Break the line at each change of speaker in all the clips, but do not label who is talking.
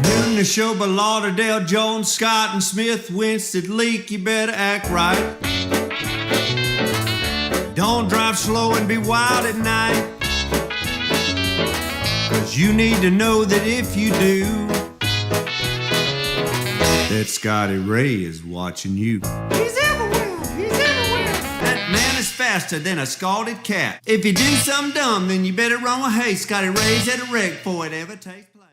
Doing the show by Lauderdale, Jones, Scott, and Smith, Winston, Leak, you better act right. Don't drive slow and be wild at night, 'cause you need to know that if you do, that Scotty Ray is watching you. He's everywhere, he's everywhere. That man is faster than a scalded cat. If you do something dumb, then you better run with haste. Scotty Ray's at a wreck before it ever takes place.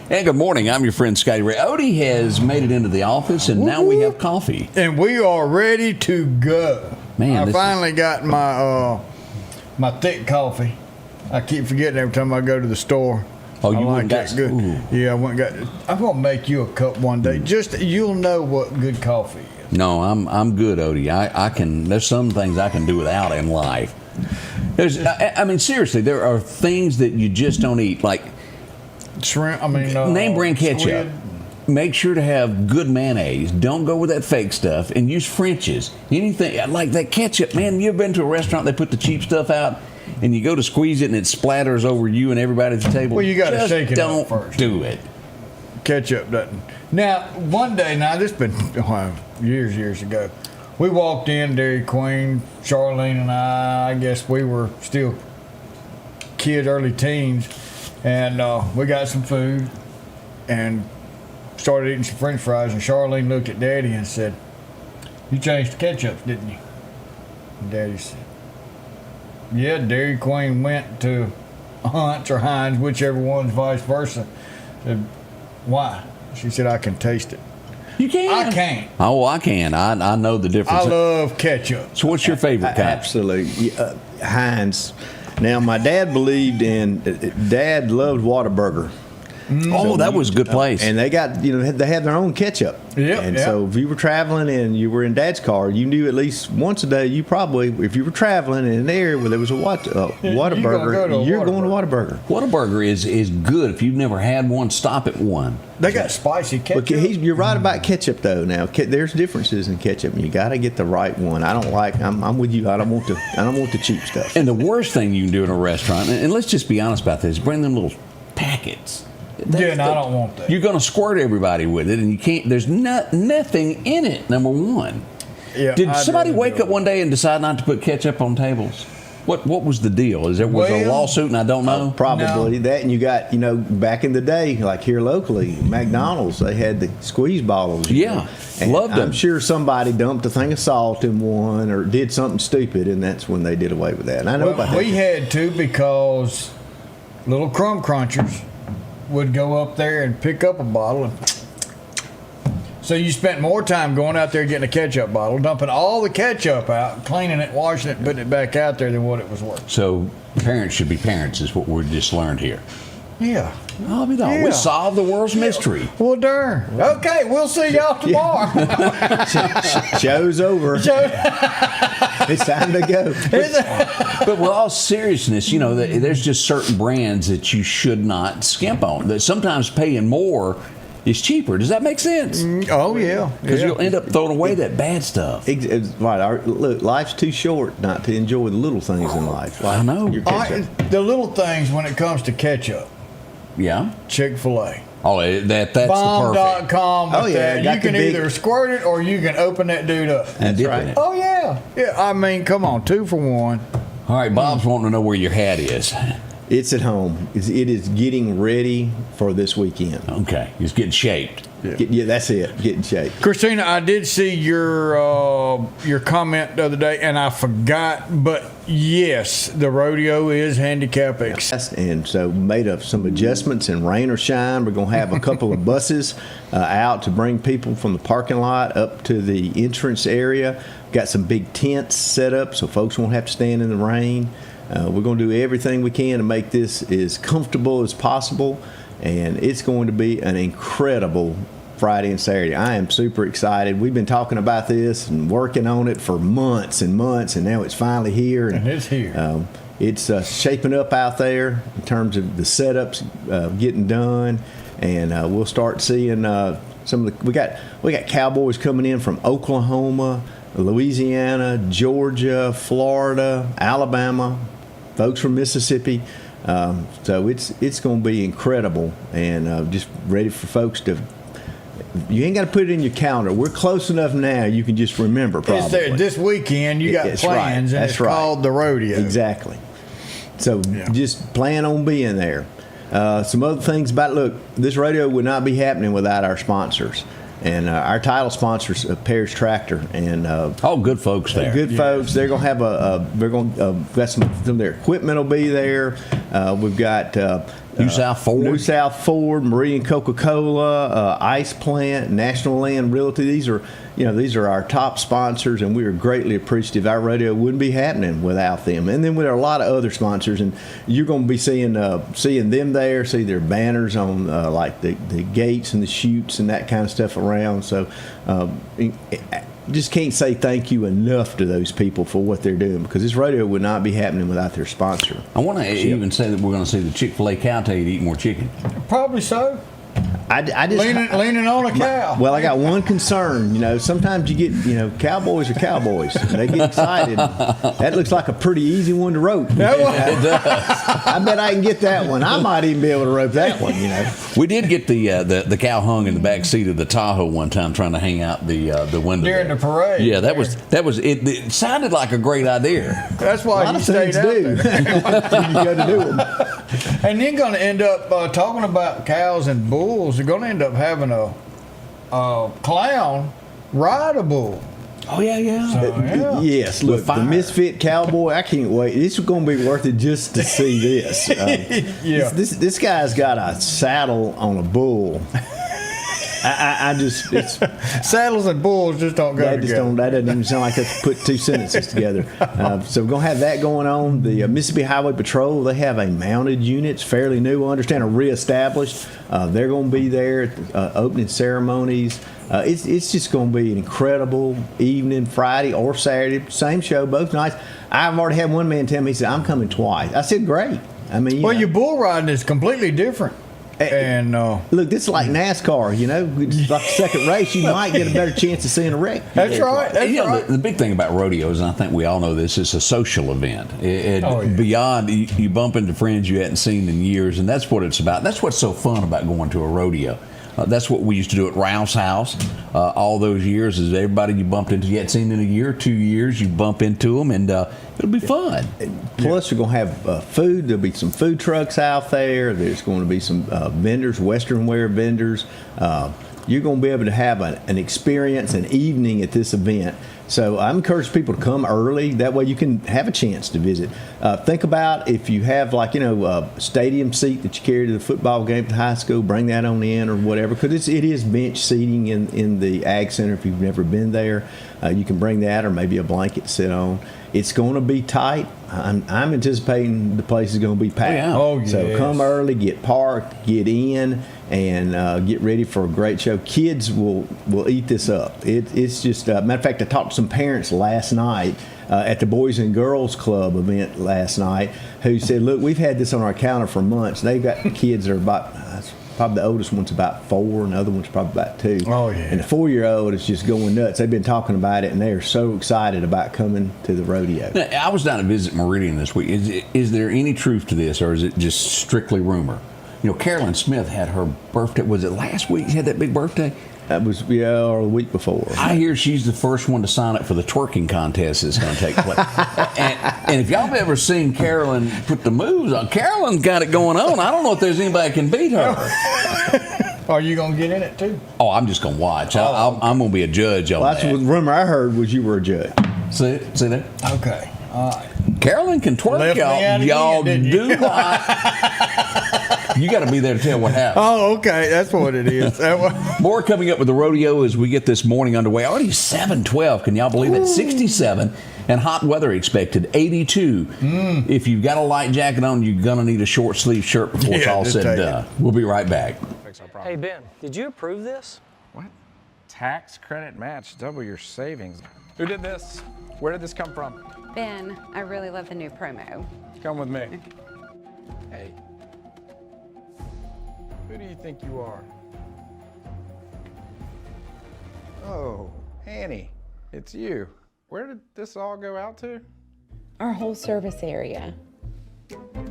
And good morning. I'm your friend Scotty Ray. Odie has made it into the office, and now we have coffee.
And we are ready to go.
Man,
I finally got my my thick coffee. I keep forgetting every time I go to the store.
Oh, you
like
got
good.
Ooh.
Yeah, I went and got. I'm gonna make you a cup one day. Just you'll know what good coffee is.
No, I'm good, Odie. I can. There's some things I can do without in life. I mean, seriously, there are things that you just don't eat, like
Shrimp. I mean,
name brand ketchup.
squid.
Make sure to have good mayonnaise. Don't go with that fake stuff, and use French's. Anything like that ketchup, man. You've been to a restaurant, they put the cheap stuff out, and you go to squeeze it, and it splatters over you and everybody at the table.
Well, you got to shake it
don't
up first.
do it.
Ketchup doesn't. Now, one day, this been years ago, we walked in, Dairy Queen, Charlene and I guess we were still kids, early teens, and we got some food and started eating some French fries, and Charlene looked at Daddy and said, "You changed the ketchup, didn't you?" And Daddy said, "Yeah, Dairy Queen went to Hunt's or Heinz, whichever one's vice versa." Said, "Why?" She said, "I can taste it."
You can.
I can't.
Oh, I can. I know the difference.
I love ketchup.
So what's your favorite kind?
Absolutely. Heinz. Now, my dad loved Whataburger.
Oh, that was a good place.
And they got, they have their own ketchup.
Yep,
and
yep.
so if you were traveling and you were in Dad's car, you knew at least once a day, you probably, if you were traveling in an area where there was a Whataburger, you're going to Whataburger.
Whataburger is good. If you've never had one, stop at one.
They got spicy ketchup.
But you're right about ketchup, though. Now, there's differences in ketchup, and you got to get the right one. I'm with you. I don't want the cheap stuff.
And the worst thing you can do in a restaurant, and let's just be honest about this, bring them little packets.
I don't want that.
You're going to squirt everybody with it, and you can't. There's nothing in it. Number one.
Yeah,
Did somebody wake up one day and decide not to put ketchup on tables? What was the deal? Was there a lawsuit and I don't know?
Probably that, and you got back in the day, like here locally, McDonald's, they had the squeeze bottles.
Yeah, loved them.
I'm sure somebody dumped a thing of salt in one or did something stupid, and that's when they did away with that. And I know about that.
We had to, because little crumb crunchers would go up there and pick up a bottle, and so you spent more time going out there getting a ketchup bottle, dumping all the ketchup out, cleaning it, washing it, and putting it back out there than what it was worth.
So parents should be parents is what we just learned here.
Yeah.
Oh, we solved the world's mystery.
Well, darn. Okay, we'll see y'all tomorrow.
Show's over. It's time to go.
But with all seriousness, there's just certain brands that you should not skimp on. That sometimes paying more is cheaper. Does that make sense?
Oh, yeah.
Because you'll end up throwing away that bad stuff.
Right. Look, life's too short not to enjoy the little things in life. Like
I know.
The little things when it comes to ketchup.
Yeah.
Chick-fil-A.
Oh, that's the perfect.
Bomb.com.
Oh, yeah.
You can either squirt it or you can open that dude up.
That's right.
It.
Oh, yeah. Yeah, I mean, come on, 2 for 1.
All right, Bob's wanting to know where your hat is.
It's at home. It is getting ready for this weekend.
Okay, it's getting shaped.
Yeah, that's it. Getting shaped.
Christina, I did see your comment the other day, and I forgot. But yes, the rodeo is handicap accessible.
And so made up some adjustments in rain or shine. We're going to have a couple of buses out to bring people from the parking lot up to the entrance area. Got some big tents set up so folks won't have to stand in the rain. We're going to do everything we can to make this as comfortable as possible, and it's going to be an incredible Friday and Saturday. I am super excited. We've been talking about this and working on it for months and months, and now it's finally here.
And it's here.
It's shaping up out there in terms of the setups getting done, and we'll start seeing some of the. We got cowboys coming in from Oklahoma. Louisiana, Georgia, Florida, Alabama, folks from Mississippi. So it's going to be incredible, and just ready for folks to. You ain't got to put it in your calendar. We're close enough now. You can just remember. Probably
It's there this weekend. You got
That's
plans,
right.
and
That's
it's
right.
called the rodeo.
Exactly. So just plan on being there. Some other things about look. This rodeo would not be happening without our sponsors. And our title sponsors, Pears Tractor, and
good folks there.
Good folks. They're gonna have they're gonna got some of their equipment will be there. We've got
New South Ford, Marion Coca-Cola, Ice Plant, National Land Realty. These are our top sponsors, and we are greatly appreciative. Our rodeo wouldn't be happening without them. And then with a lot of other sponsors, and you're going to be seeing them there, see their banners on like the gates and the chutes and that kind of stuff around. So just can't say thank you enough to those people for what they're doing, because this rodeo would not be happening without their sponsor. I want to even say that we're going to see the Chick-fil-A cow tell you to eat more chicken.
Probably so.
I just
Leaning on a cow.
Well, I got one concern. Sometimes you get, cowboys are cowboys. They get excited. That looks like a pretty easy one to rope.
It does.
I bet I can get that one. I might even be able to rope that one.
We did get the cow hung in the back seat of the Tahoe one time, trying to hang out the window
During
there.
the parade.
Yeah, that was it. It sounded like a great idea.
That's
A
why
lot
you
of
stayed
things
out
do.
there.
You go to do them.
And then going to end up talking about cows and bulls. You're going to end up having a clown ride a bull.
Oh yeah.
Yeah.
Yes, look,
With
the
fire.
Misfit Cowboy. I can't wait. This is going to be worth it just to see this.
Yeah.
This guy's got a saddle on a bull. I just it's.
Saddles and bulls just don't go
That
together.
doesn't even sound like that's put two sentences together. So we're going to have that going on. The Mississippi Highway Patrol, they have a mounted unit. It's fairly new. I understand, reestablished. They're going to be there at the opening ceremonies. It's just going to be an incredible evening, Friday or Saturday. Same show, both nights. I've already had one man tell me, he said, I'm coming twice. I said, great. I mean,
Well, your bull riding is completely different. And
look, this is like NASCAR, It's like the second race, you might get a better chance of seeing a wreck.
that's right. That's right.
The big thing about rodeos, and I think we all know this, it's a social event. Beyond, you bump into friends you hadn't seen in years, and that's what it's about. That's what's so fun about going to a rodeo. That's what we used to do at Ralph's house all those years. Is everybody you bumped into you hadn't seen in a year, 2 years, you bump into them, and it'll be fun.
Plus, we're going to have food. There'll be some food trucks out there. There's going to be some vendors, Western wear vendors. You're going to be able to have an experience, an evening at this event. So I encourage people to come early. That way you can have a chance to visit. Think about if you have a stadium seat that you carry to the football game at the high school, bring that on in or whatever, because it is bench seating in the Ag Center if you've never been there. You can bring that or maybe a blanket to sit on. It's going to be tight. I'm anticipating the place is going to be packed.
Oh,
So
yes.
come early, get parked, get in, and get ready for a great show. Kids will eat this up. It's just matter of fact, I talked to some parents last night at the Boys and Girls Club event last night who said, "Look, we've had this on our calendar for months. They've got kids that are about." Probably the oldest one's about 4, and the other one's probably about 2.
Oh, yeah.
And the 4-year-old is just going nuts. They've been talking about it, and they are so excited about coming to the rodeo.
Now, I was down to visit Meridian this week. Is there any truth to this, or is it just strictly rumor? Carolyn Smith had her birthday. Was it last week? She had that big birthday.
That was, or the week before.
I hear she's the first one to sign up for the twerking contest that's going to take place. and if y'all have ever seen Carolyn put the moves on, Carolyn's got it going on. I don't know if there's anybody that can beat her.
Are you going to get in it too?
Oh, I'm just going to watch. I'm going to be a judge on
Well, that's
that.
what the rumor I heard was you were a judge.
See that?
Okay. All right.
Carolyn can twerk,
Left me out
y'all.
again,
Y'all
didn't you?
do not. You got to be there to tell what happened.
Oh, okay. That's what it is.
More coming up with the rodeo as we get this morning underway. Already 7:12. Can y'all believe it? 67 and hot weather expected. 82. If you've got a light jacket on, you're gonna need a short sleeve shirt before it's
Yeah,
all
just
said and
take it.
done. We'll be right back.
Hey, Ben, did you approve this?
What? Tax credit match, double your savings. Who did this? Where did this come from?
Ben, I really love the new promo.
Come with me. Hey. Who do you think you are? Oh, Annie, it's you. Where did this all go out to?
Our whole service area.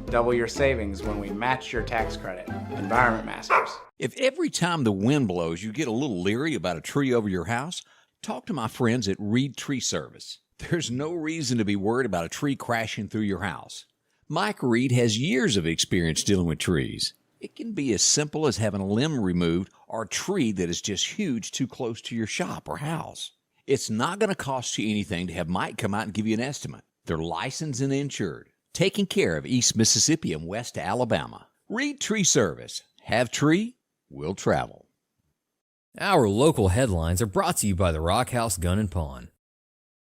Double your savings when we match your tax credit. Environment Masters.
If every time the wind blows you get a little leery about a tree over your house, talk to my friends at Reed Tree Service. There's no reason to be worried about a tree crashing through your house. Mike Reed has years of experience dealing with trees. It can be as simple as having a limb removed or a tree that is just huge too close to your shop or house. It's not going to cost you anything to have Mike come out and give you an estimate. They're licensed and insured, taking care of East Mississippi and West Alabama. Reed Tree Service. Have tree, we'll travel.
Our local headlines are brought to you by the Rock House Gun and Pawn.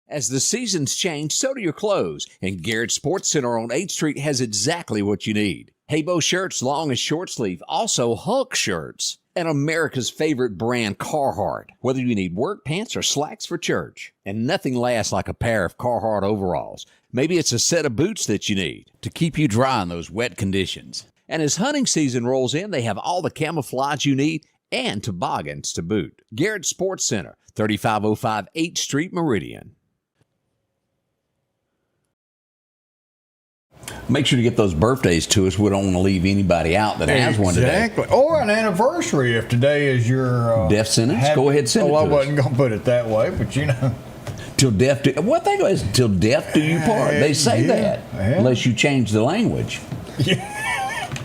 As the seasons change, so do your clothes, and Garrett Sports Center on 8th Street has exactly what you need. Haybo shirts, long and short sleeve, also Hulk shirts, and America's favorite brand, Carhartt, whether you need work pants or slacks for church. And nothing lasts like a pair of Carhartt overalls. Maybe it's a set of boots that you need to keep you dry in those wet conditions. And as hunting season rolls in, they have all the camouflage you need and toboggans to boot. Garrett Sports Center, 3505 8th Street, Meridian.
Make sure to get those birthdays to us. We don't want to leave anybody out that has one today.
Exactly. Or an anniversary if today is your...
death sentence? Go ahead, send it to
I
us.
wasn't going to put it that way, but you know.
Till death do... What they go is till death do you part. They say that.
Yeah.
Unless you change the language.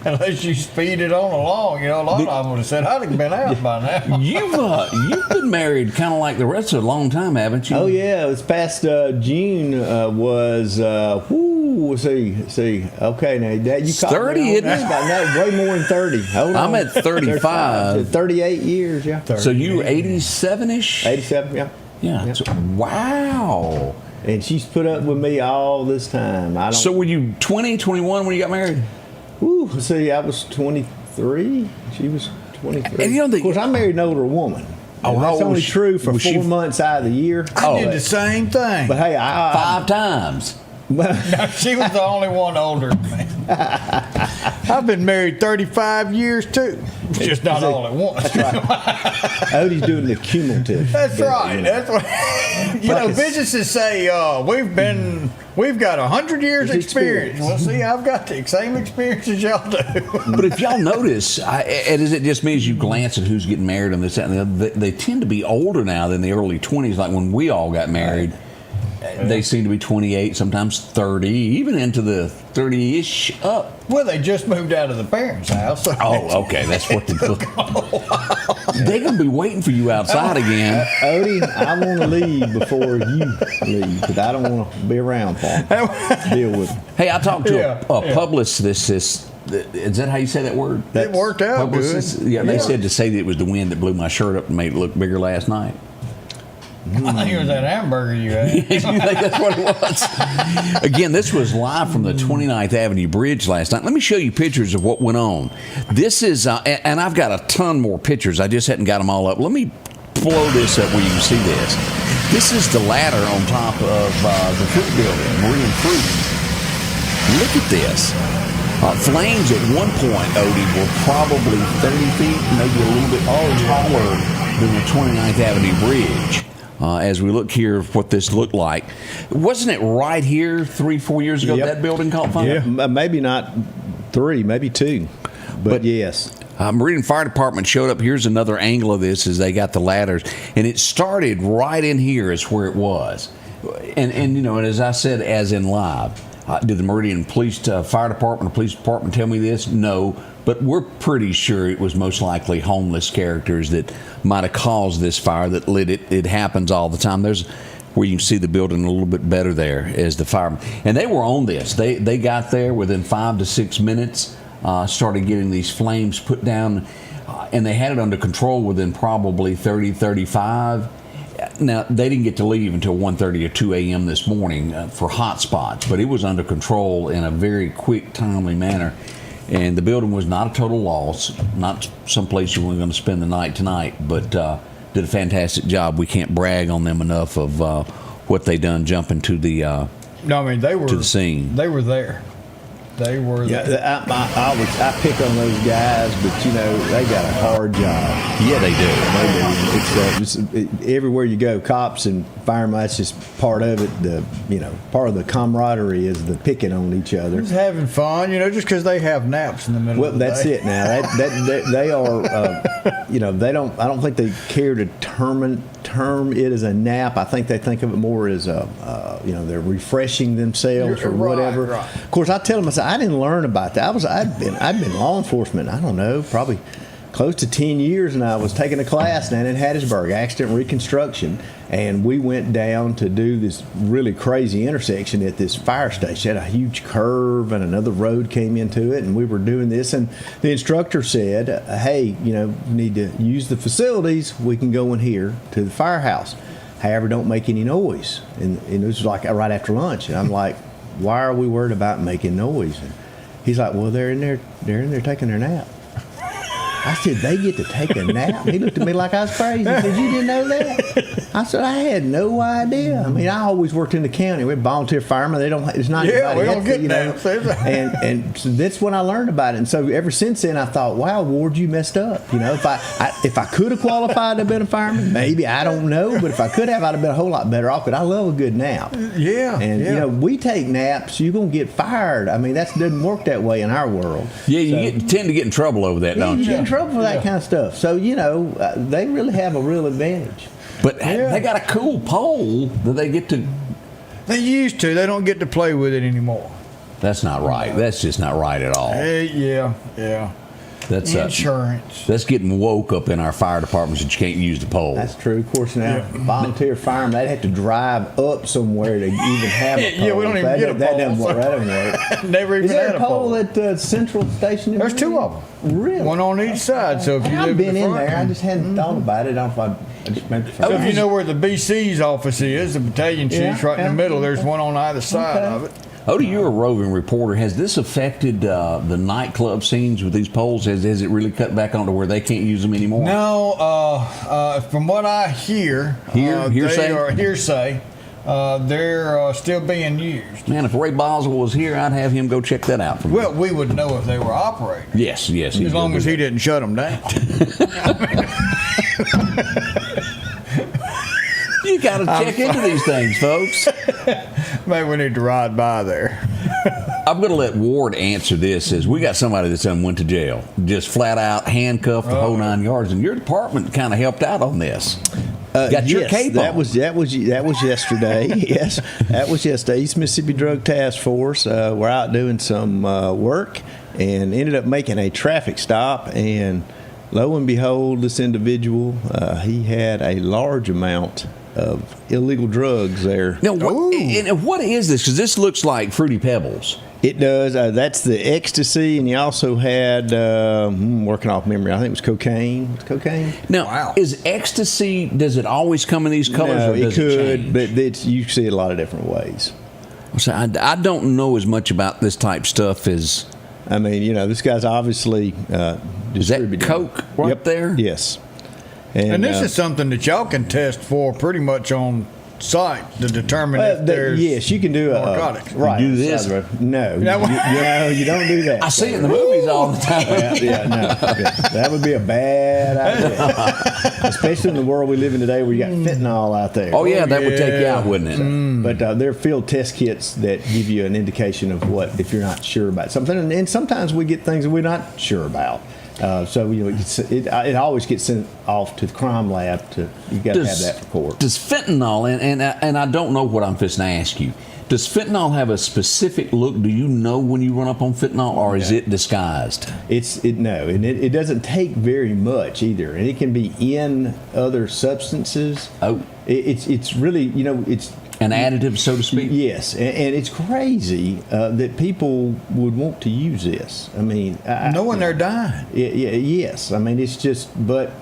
Unless you speed it on along. You know, a lot of them would have said, I'd have been out by now.
You've been married kind of like the rest of a long time, haven't you?
Oh, yeah. This past June was... see. Okay, now that you caught
30,
me on.
isn't
That's
it?
about no, way more than 30. Hold on.
I'm at 35.
38 years, yeah.
So you 87-ish?
87, yeah.
Yeah. So, wow.
And she's put up with me all this time.
So were you 20, 21 when you got married?
Ooh, see, I was 23. She was 23.
And you know,
of course, I married an older woman.
Oh,
that's only
she,
true for 4 months out of the year.
I did the same thing.
But hey,
5 times.
No, she was the only one older than me. I've been married 35 years too. Just not all at once.
That's right. Odie's doing the cumulative.
That's right. That's what you know. Businesses say we've got 100 years experience. Well, see, I've got the same experience as y'all do.
But if y'all notice, and is it just me as you glance at who's getting married and this and that, they tend to be older now than the early 20s, like when we all got married. They seem to be 28, sometimes 30, even into the 30-ish up.
Well, they just moved out of the parents' house. So
oh, okay. That's what they're They're going to be waiting for you outside again.
Odie, I want to leave before you leave because I don't want to be around for deal with it.
Hey, I talked to a publicist. Is that how you say that word?
It worked out good.
Yeah, they said to say that it was the wind that blew my shirt up and made it look bigger last night.
I think it was that hamburger you had.
You think that's what it was? Again, this was live from the 29th Avenue Bridge last night. Let me show you pictures of what went on. This is, and I've got a ton more pictures. I just hadn't got them all up. Let me blow this up where you can see this. This is the ladder on top of the fruit building, Marion Produce. Look at this. Flames at one point, Odie, were probably 30 feet, maybe a little bit taller than the 29th Avenue Bridge. As we look here, what this looked like. Wasn't it right here 3-4 years ago that building caught fire?
Yeah, maybe not 3, maybe 2, but yes.
Meridain Fire Department showed up. Here's another angle of this as they got the ladders. And it started right in here is where it was. And you know, and as I said, as in live, did the Meridian Fire Department or Police Department tell me this? No. But we're pretty sure it was most likely homeless characters that might have caused this fire that lit it. It happens all the time. There's where you can see the building a little bit better there as the firemen. And they were on this. They got there within 5 to 6 minutes, started getting these flames put down, and they had it under control within probably 30, 35. Now, they didn't get to leave until 1:30 or 2 a.m. this morning for hot spots, but it was under control in a very quick, timely manner. And the building was not a total loss, not someplace you were going to spend the night tonight, but did a fantastic job. We can't brag on them enough of what they done jumping to the
no, I mean they were
to the scene.
They were there. They were.
Yeah, I pick on those guys, but they got a hard job.
Yeah, they do.
It's everywhere you go, cops and firemen. That's just part of it. Part of the camaraderie is the picking on each other.
Just having fun, just because they have naps in the middle of the day.
Well, that's it. Now they are. They don't. I don't think they care to term it as a nap. I think they think of it more as they're refreshing themselves or whatever.
Right.
Of course, I tell them, I said, I didn't learn about that. I'd been law enforcement. I don't know, probably close to 10 years, and I was taking a class down in Hattiesburg, accident reconstruction, and we went down to do this really crazy intersection at this fire station. It had a huge curve, and another road came into it, and we were doing this, and the instructor said, hey, you need to use the facilities. We can go in here to the firehouse. However, don't make any noise. And it was like right after lunch, and I'm like, why are we worried about making noise? And he's like, well, they're in there taking their nap. I said, they get to take a nap? He looked at me like I was crazy. He said, you didn't know that? I said, I had no idea. I mean, I always worked in the county. We're volunteer firemen. It's not
we don't get naps.
And so that's when I learned about it. And so ever since then, I thought, wow, Ward, you messed up. If I could have qualified to have been a fireman, maybe, I don't know. But if I could have, I'd have been a whole lot better off. But I love a good nap.
Yeah.
And, we take naps, you're going to get fired. I mean, that doesn't work that way in our world.
Yeah, you tend to get in trouble over that, don't you?
You get in trouble for that kind of stuff. So, they really have a real advantage.
But they got a cool pole that they get to.
They used to. They don't get to play with it anymore.
That's not right. That's just not right at all.
Yeah.
That's
insurance.
That's getting woke up in our fire departments that you can't use the pole.
That's true. Of course, now volunteer firemen, they'd have to drive up somewhere to even have a pole.
Yeah, we don't even get a pole.
That doesn't work.
Never even
Is there
had
a pole at Central Station?
There's two of them.
Really?
One on each side. So if you
I've
live
been
in
in there. I just hadn't thought about it. I don't know if I just meant to
So if you know where the BC's office is, the battalion chief's right in the middle. There's one on either side of it.
Odie, you're a roving reporter. Has this affected the nightclub scenes with these poles? Has it really cut back onto where they can't use them anymore?
No. From what I hear, hearsay. They're still being used.
Man, if Ray Boswell was here, I'd have him go check that out for me.
Well, we would know if they were operating.
Yes.
As long as he didn't shut them down.
You got to check into these things, folks.
Maybe we need to ride by there.
I'm going to let Ward answer this. As we got somebody that's went to jail, just flat out handcuffed the whole 9 yards, and your department kind of helped out on this. Got your cape on.
That was yesterday. Yes, that was yesterday. East Mississippi Drug Task Force. We're out doing some work and ended up making a traffic stop. And lo and behold, this individual, he had a large amount of illegal drugs there.
Now, what is this? Because this looks like Fruity Pebbles.
It does. That's the Ecstasy, and you also had, working off memory, I think it was cocaine. Cocaine?
Now, is Ecstasy, does it always come in these colors?
No,
or does
it could,
change?
but you see it a lot of different ways.
So I don't know as much about this type stuff as...
I mean, this guy's obviously
is that coke right there?
Yes.
And this is something that y'all can test for pretty much on site to determine if there's
yes, you can do
narcotics.
Right.
You do this?
No, you don't do that.
I see it in the movies all the time.
That would be a bad idea, especially in the world we live in today, where you got fentanyl out there.
Oh yeah, that would take you out, wouldn't it?
But there are field test kits that give you an indication of what if you're not sure about something, and sometimes we get things that we're not sure about. So it always gets sent off to the crime lab. You got to have that for court.
Does fentanyl and I don't know what I'm fixing to ask you. Does fentanyl have a specific look? Do you know when you run up on fentanyl, or is it disguised?
No, and it doesn't take very much either, and it can be in other substances.
Oh,
it's really it's
an additive, so to speak.
Yes, and it's crazy that people would want to use this. I mean,
knowing they're dying.
Yes, I mean it's just, but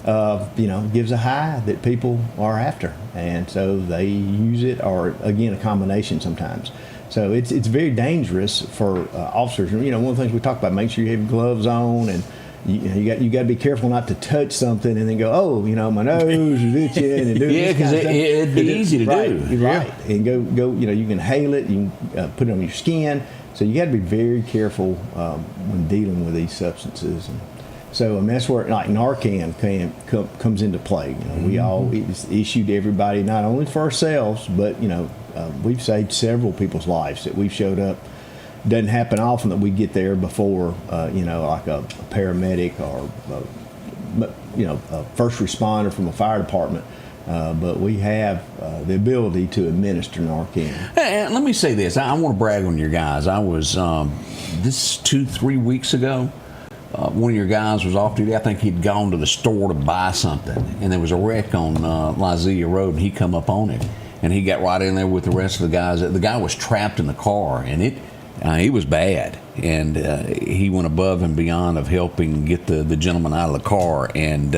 gives a high that people are after, and so they use it, or again a combination sometimes. So it's very dangerous for officers. One of the things we talk about: make sure you have gloves on, and you got to be careful not to touch something and then go, my nose is itching, and do
yeah, because it'd be easy to do.
Right, and go. You can inhale it. You can put it on your skin. So you got to be very careful when dealing with these substances. And so, I mean, that's where like Narcan comes into play. You know, we all it's issued to everybody, not only for ourselves, but you know, we've saved several people's lives that we've showed up. Doesn't happen often that we get there before, you know, like a paramedic or you know, a first responder from a fire department. But we have the ability to administer Narcan.
And let me say this. I want to brag on your guys. I was, this 2-3 weeks ago, one of your guys was off duty. I think he'd gone to the store to buy something, and there was a wreck on Lysia Road, and he come up on it. And he got right in there with the rest of the guys. The guy was trapped in the car, and it was bad. And he went above and beyond of helping get the gentleman out of the car. And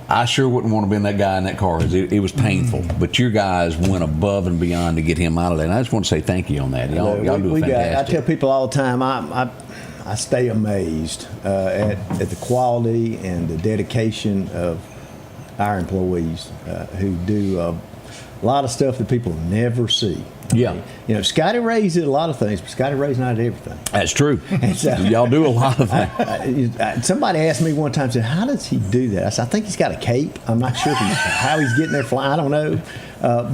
I sure wouldn't want to be in that guy in that car. It was painful. But your guys went above and beyond to get him out of there. And I just want to say thank you on that. Y'all do fantastic.
I tell people all the time, I stay amazed at the quality and the dedication of our employees who do a lot of stuff that people never see.
Yeah.
You know, Scotty Ray's did a lot of things, but Scotty Ray's not at everything.
That's true. So, y'all do a lot of things.
Somebody asked me one time, said, how does he do that? I said, I think he's got a cape. I'm not sure how he's getting there flying. I don't know.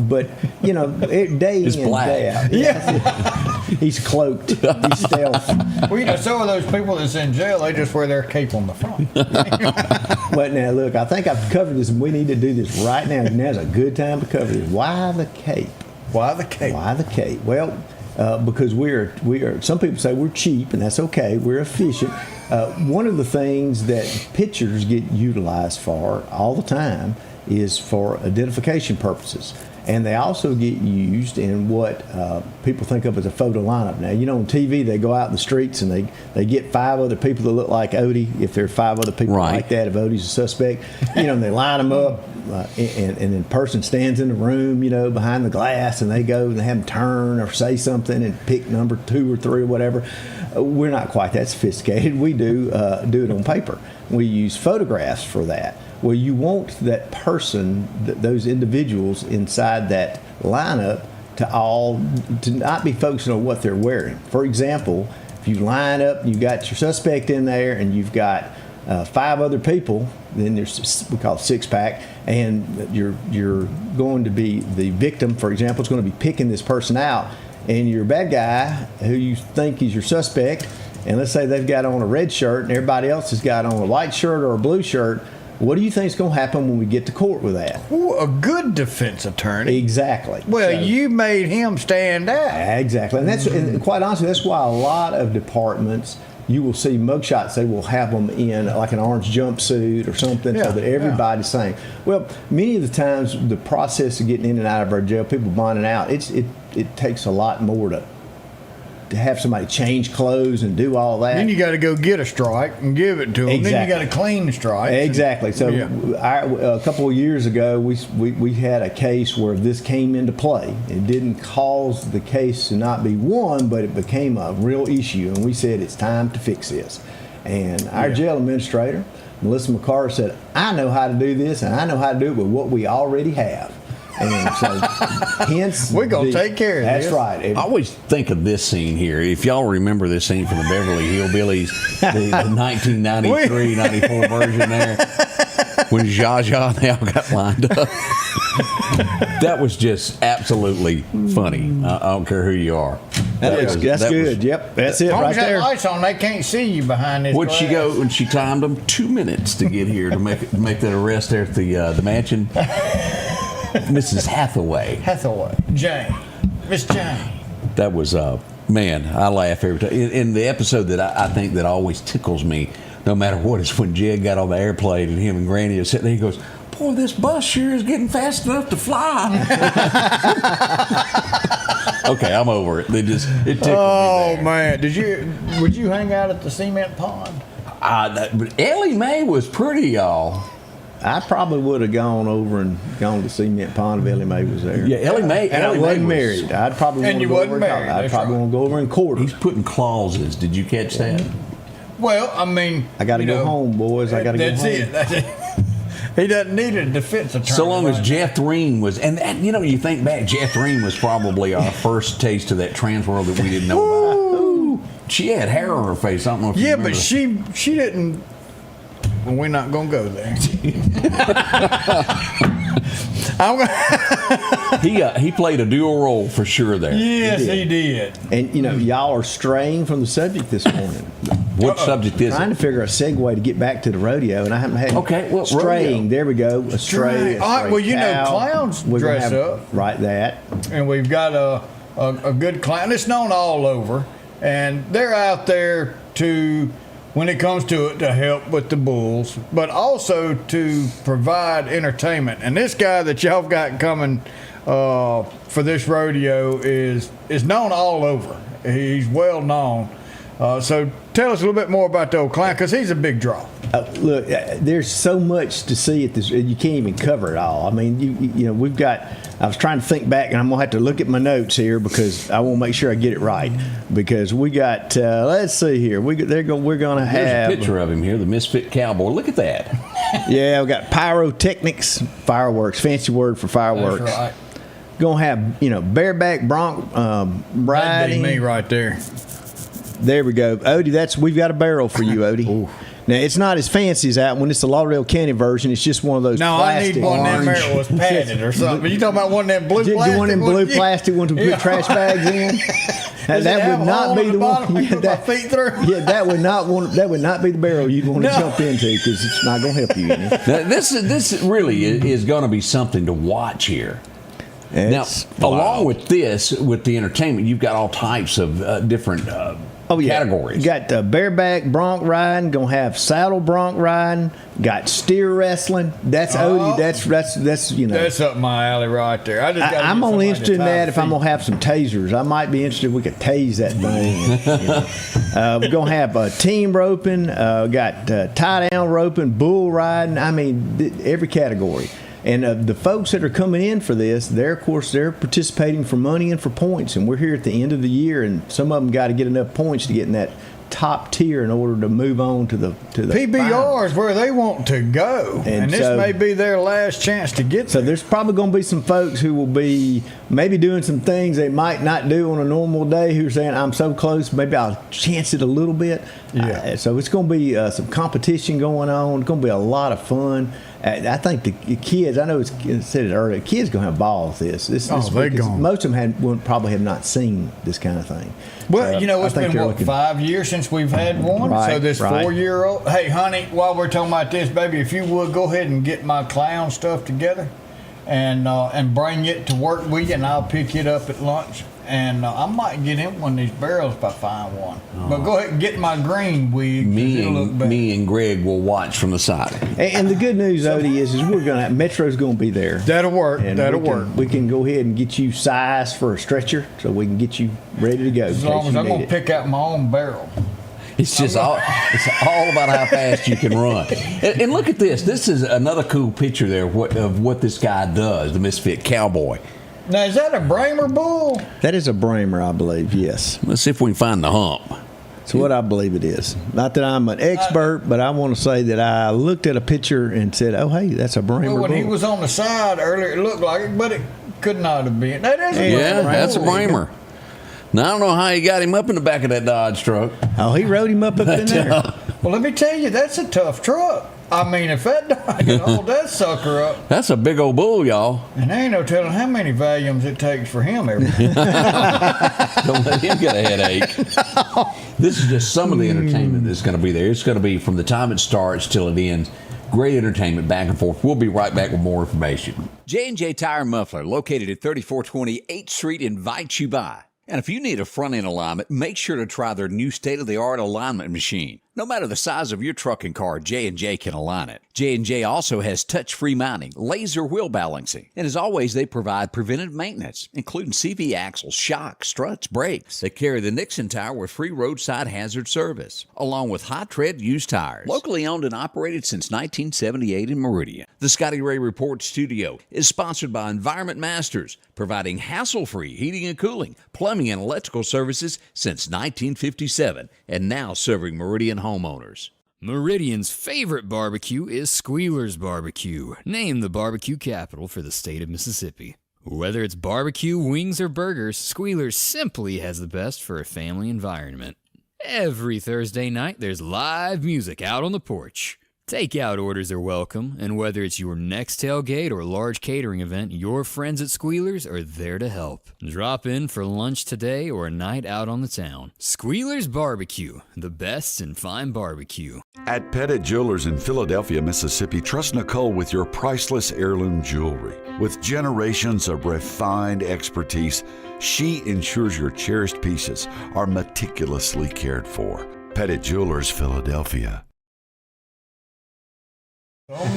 But, you know, day in and day out. Yeah. He's cloaked. He's stealth.
Well, you know, some of those people that's in jail, they just wear their cape on the front.
But now, look, I think I've covered this, and we need to do this right now. Now's a good time to cover this. Why the cape?
Why the cape?
Why the cape? Well, because we are. Some people say we're cheap, and that's okay. We're efficient. One of the things that pictures get utilized for all the time is for identification purposes, and they also get used in what people think of as a photo lineup. Now, you know, on TV they go out in the streets and they get 5 other people that look like Odie. If there are 5 other people like that, if Odie's a suspect, you know, and they line them up. And then the person stands in the room, you know, behind the glass, and they go and they have them turn or say something and pick number 2 or 3 or whatever. We're not quite that sophisticated. We do it on paper. We use photographs for that. Well, you want that person, those individuals inside that lineup to not be focusing on what they're wearing. For example, if you line up, you got your suspect in there, and you've got 5 other people, then there's, we call it 6-pack, and you're going to be the victim, for example, is going to be picking this person out, and your bad guy, who you think is your suspect, and let's say they've got on a red shirt and everybody else has got on a white shirt or a blue shirt, what do you think is going to happen when we get to court with that?
Ooh, a good defense attorney.
Exactly.
Well, so, you made him stand out.
Exactly. And that's and quite honestly, that's why a lot of departments, you will see mugshots, they will have them in like an orange jumpsuit or something so that everybody's saying. Well, many of the times the process of getting in and out of our jail, people bonding out, it takes a lot more to have somebody change clothes and do all that.
Then you got to go get a strike and give it to them.
Exactly.
Then you got to clean the strike.
Exactly. So a couple of years ago, we had a case where this came into play. It didn't cause the case to not be won, but it became a real issue, and we said it's time to fix this. And our jail administrator, Melissa McCarr, said, I know how to do this, and I know how to do it with what we already have. And so, hence,
we're going to take care of
this.
That's
right.
I always think of this scene here. If y'all remember this scene from the Beverly Hillbillies, the 1993-94 version there, when Zsa Zsa, they all got lined up. That was just absolutely funny. I don't care who you are.
That's good. Yep, that's it right there.
Lights on, they can't see you behind this.
What'd she go? And she timed them 2 minutes to get here to make that arrest there at the mansion. Mrs. Hathaway.
Jane. Miss Jane.
That was, man, I laugh every time. In the episode that I think that always tickles me, no matter what, is when Jed got on the airplane and him and Granny are sitting there. He goes, boy, this bus sure is getting fast enough to fly. Okay, I'm over it. It tickled me there.
Oh, man. Would you hang out at the cement pond?
Ellie Mae was pretty, y'all.
I probably would have gone over and gone to Cement Pond if Ellie Mae was there.
Yeah, Ellie Mae.
And I wasn't married. I'd probably want to go over. I'd probably want to go over and court her.
He's putting clauses. Did you catch that?
Well, I mean,
I got to go home, boys. I got to go home.
That's it. He doesn't need a defense attorney.
So long as Jeff Threen was, and you think back, Jeff Threen was probably our first taste of that trans world that we didn't know about. She had hair on her face. I don't know if you
Yeah,
remember.
but she didn't. Well, we're not gonna go there.
He played a dual role for sure there.
Yes, he did.
And y'all are straying from the subject this morning.
What subject is
Trying
it?
to figure a segue to get back to the rodeo, and I haven't had.
Okay, well,
straying.
rodeo.
There we go. A stray.
All right, well,
cow.
clowns
We're gonna
dress
have-
up.
Right, that.
And we've got a good clown. It's known all over, and they're out there to, when it comes to it, to help with the bulls, but also to provide entertainment. And this guy that y'all got coming for this rodeo is known all over. He's well known. So tell us a little bit more about the old clown, because he's a big draw.
Look, there's so much to see at this. You can't even cover it all. I mean, you know, we've got. I was trying to think back, and I'm gonna have to look at my notes here because I want to make sure I get it right. Because we got. Let's see here. We're gonna have
There's a picture of him here, the misfit cowboy. Look at that.
Yeah, we got pyrotechnics, fireworks. Fancy word for fireworks.
That's right.
Gonna have bareback bronc
That'd
riding.
be me right there.
There we go, Odie. We've got a barrel for you, Odie. Now it's not as fancy as that one. It's the Lauderdale County version. It's just one of those.
No,
plastic
I need one of them
orange.
there that was padded or something. You talking about one of them blue
The
plastic
one in blue plastic ones to put trash bags in.
Does
That
it have
would
a
not
hole
be
in
the
the bottom
one.
I put my feet through?
Yeah, that would not be the barrel you'd want to
No.
jump into because it's not going to help you any.
Now, this really is going to be something to watch here.
It's
now,
wild.
along with this, with the entertainment, you've got all types of different categories.
You got bareback bronc riding. Gonna have saddle bronc riding. Got steer wrestling. That's Odie. That's you know.
That's up my alley right there. I just gotta
I'm
get
only
somebody
interested in
to tie
that
the
if I'm
feet.
gonna have some tasers. I might be interested if we could tase that thing. We're gonna have team roping. Got tie down roping, bull riding. I mean, every category. And the folks that are coming in for this, they're participating for money and for points. And we're here at the end of the year, and some of them got to get enough points to get in that top tier in order to move on to the
PBR is where they want to go, and this
so-
may be their last chance to get
So
there.
there's probably going to be some folks who will be maybe doing some things they might not do on a normal day who are saying, I'm so close, maybe I'll chance it a little bit.
Yeah.
So it's going to be some competition going on. It's going to be a lot of fun. I think the kids, I know it said it earlier, kids going to have balls with this.
They're gone.
Most of them will probably have not seen this kind of thing.
Well,
I
it's
think
been,
they're
what, 5 years since we've had one?
Right,
So this
right.
4-year-old, hey, honey, while we're talking about this, baby, if you would, go ahead and get my clown stuff together and bring it to work with you, and I'll pick it up at lunch. And I might get him one of these barrels if I find one. But go ahead and get my green wig. 'cause it'll look better.
Me and Greg will watch from the side.
And the good news, Odie, is Metro's going to be there.
That'll work.
And
That'll work.
We can go ahead and get you size for a stretcher, so we can get you ready to go.
As long as I'm going to pick out my own barrel.
It's just all about how fast you can run. And look at this. This is another cool picture there of what this guy does, the misfit cowboy.
Now, is that a Bramer bull?
That is a Bramer, I believe. Yes,
Let's see if we can find the hump.
that's what I believe it is. Not that I'm an expert, but I want to say that I looked at a picture and said, "Oh, hey, that's a Bramer
Well, when he
bull."
was on the side earlier, it looked like it, but it could not have been. That is a
Yeah,
Bramer
that's a
bull.
Bramer. Now, I don't know how he got him up in the back of that Dodge truck.
Oh, he rode him up in there.
Well, let me tell you, that's a tough truck. I mean, if that dog can hold that sucker up,
That's a big old bull, y'all.
and there ain't no telling how many volumes it takes for him every day.
Don't let him get a headache. This is just some of the entertainment that's going to be there. It's going to be from the time it starts till it ends. Great entertainment back and forth. We'll be right back with more information.
J&J Tire Muffler, located at 3420 8th Street, invites you by. And if you need a front-end alignment, make sure to try their new state-of-the-art alignment machine. No matter the size of your truck and car, J&J can align it. J&J also has touch-free mounting, laser wheel balancing, and as always, they provide preventive maintenance, including CV axles, shocks, struts, brakes. They carry the Nixon tire with free roadside hazard service, along with high-tread used tires. Locally owned and operated since 1978 in Meridian. The Scotty Ray Report studio is sponsored by Environment Masters, providing hassle-free heating and cooling, plumbing, and electrical services since 1957, and now serving Meridian homeowners.
Meridian's favorite barbecue is Squealer's Barbecue, named the barbecue capital for the state of Mississippi. Whether it's barbecue, wings, or burgers, Squealer's simply has the best for a family environment. Every Thursday night, there's live music out on the porch. Takeout orders are welcome, and whether it's your next tailgate or large catering event, your friends at Squealers are there to help. Drop in for lunch today or a night out on the town. Squealers Barbecue, the best in fine barbecue.
At Pettit Jewelers in Philadelphia, Mississippi, trust Nicole with your priceless heirloom jewelry. With generations of refined expertise, she ensures your cherished pieces are meticulously cared for. Pettit Jewelers, Philadelphia.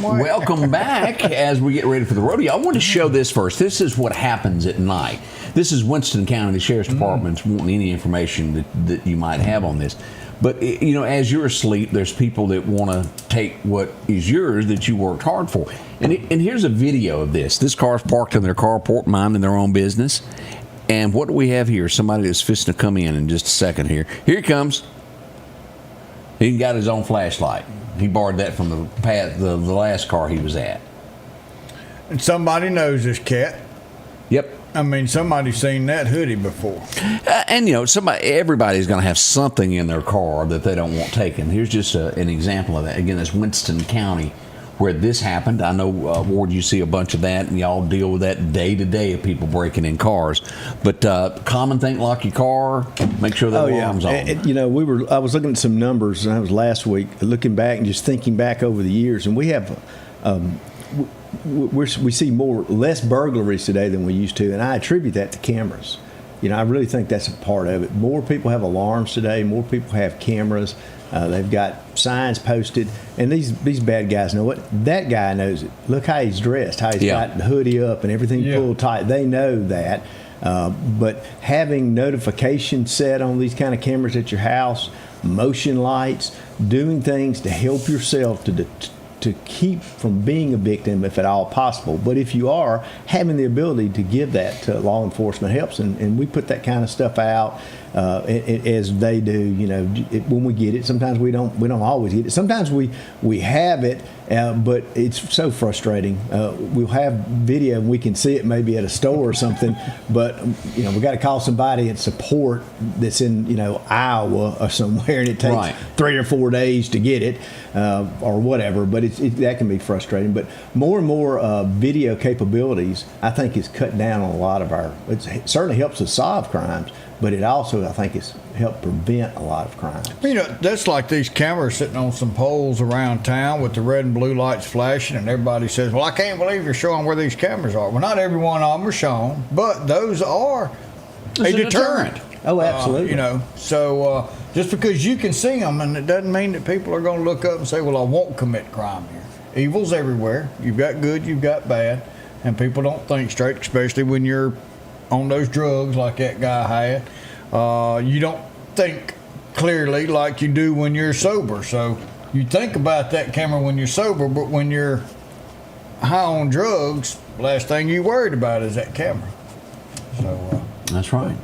Welcome back as we get ready for the rodeo. I want to show this first. This is what happens at night. This is Winston County. The Sheriff's Department's wanting any information that you might have on this. But, you know, as you're asleep, there's people that want to take what is yours that you worked hard for. And here's a video of this. This car's parked in their carport, minding their own business. And what do we have here? Somebody that's fixing to come in just a second here. Here he comes. He got his own flashlight. He borrowed that from the last car he was at.
And somebody knows this cat.
Yep.
I mean, somebody's seen that hoodie before.
And, you know, everybody's going to have something in their car that they don't want taken. Here's just an example of that. Again, that's Winston County where this happened. I know, Ward, you see a bunch of that, and y'all deal with that day to day of people breaking in cars. But common thing, lock your car, make sure the alarm's on.
You know, I was looking at some numbers, and I was last week looking back and just thinking back over the years, and we have. We see less burglaries today than we used to, and I attribute that to cameras. You know, I really think that's a part of it. More people have alarms today. More people have cameras. They've got signs posted, and these bad guys know it. That guy knows it. Look how he's dressed, how he's got the hoodie up and everything pulled tight. They know that. But having notifications set on these kind of cameras at your house, motion lights, doing things to help yourself to keep from being a victim if at all possible. But if you are, having the ability to give that to law enforcement helps, and we put that kind of stuff out as they do. You know, when we get it, sometimes we don't always get it. Sometimes we have it, but it's so frustrating. We'll have video and we can see it maybe at a store or something, but you know, we got to call somebody at support that's in, you know, Iowa or somewhere, and it takes 3 or 4 days to get it or whatever. But that can be frustrating. But more and more video capabilities, I think, is cut down on a lot of our. It certainly helps us solve crimes, but it also, I think, has helped prevent a lot of crimes.
You know, that's like these cameras sitting on some poles around town with the red and blue lights flashing, and everybody says, well, I can't believe you're showing where these cameras are. Well, not every one of them are shown, but those are a deterrent.
Oh, absolutely.
You know, so just because you can see them, and it doesn't mean that people are going to look up and say, well, I won't commit crime here. Evil's everywhere. You've got good, you've got bad, and people don't think straight, especially when you're on those drugs like that guy had. You don't think clearly like you do when you're sober. So you think about that camera when you're sober, but when you're high on drugs, last thing you worried about is that camera. So
that's right.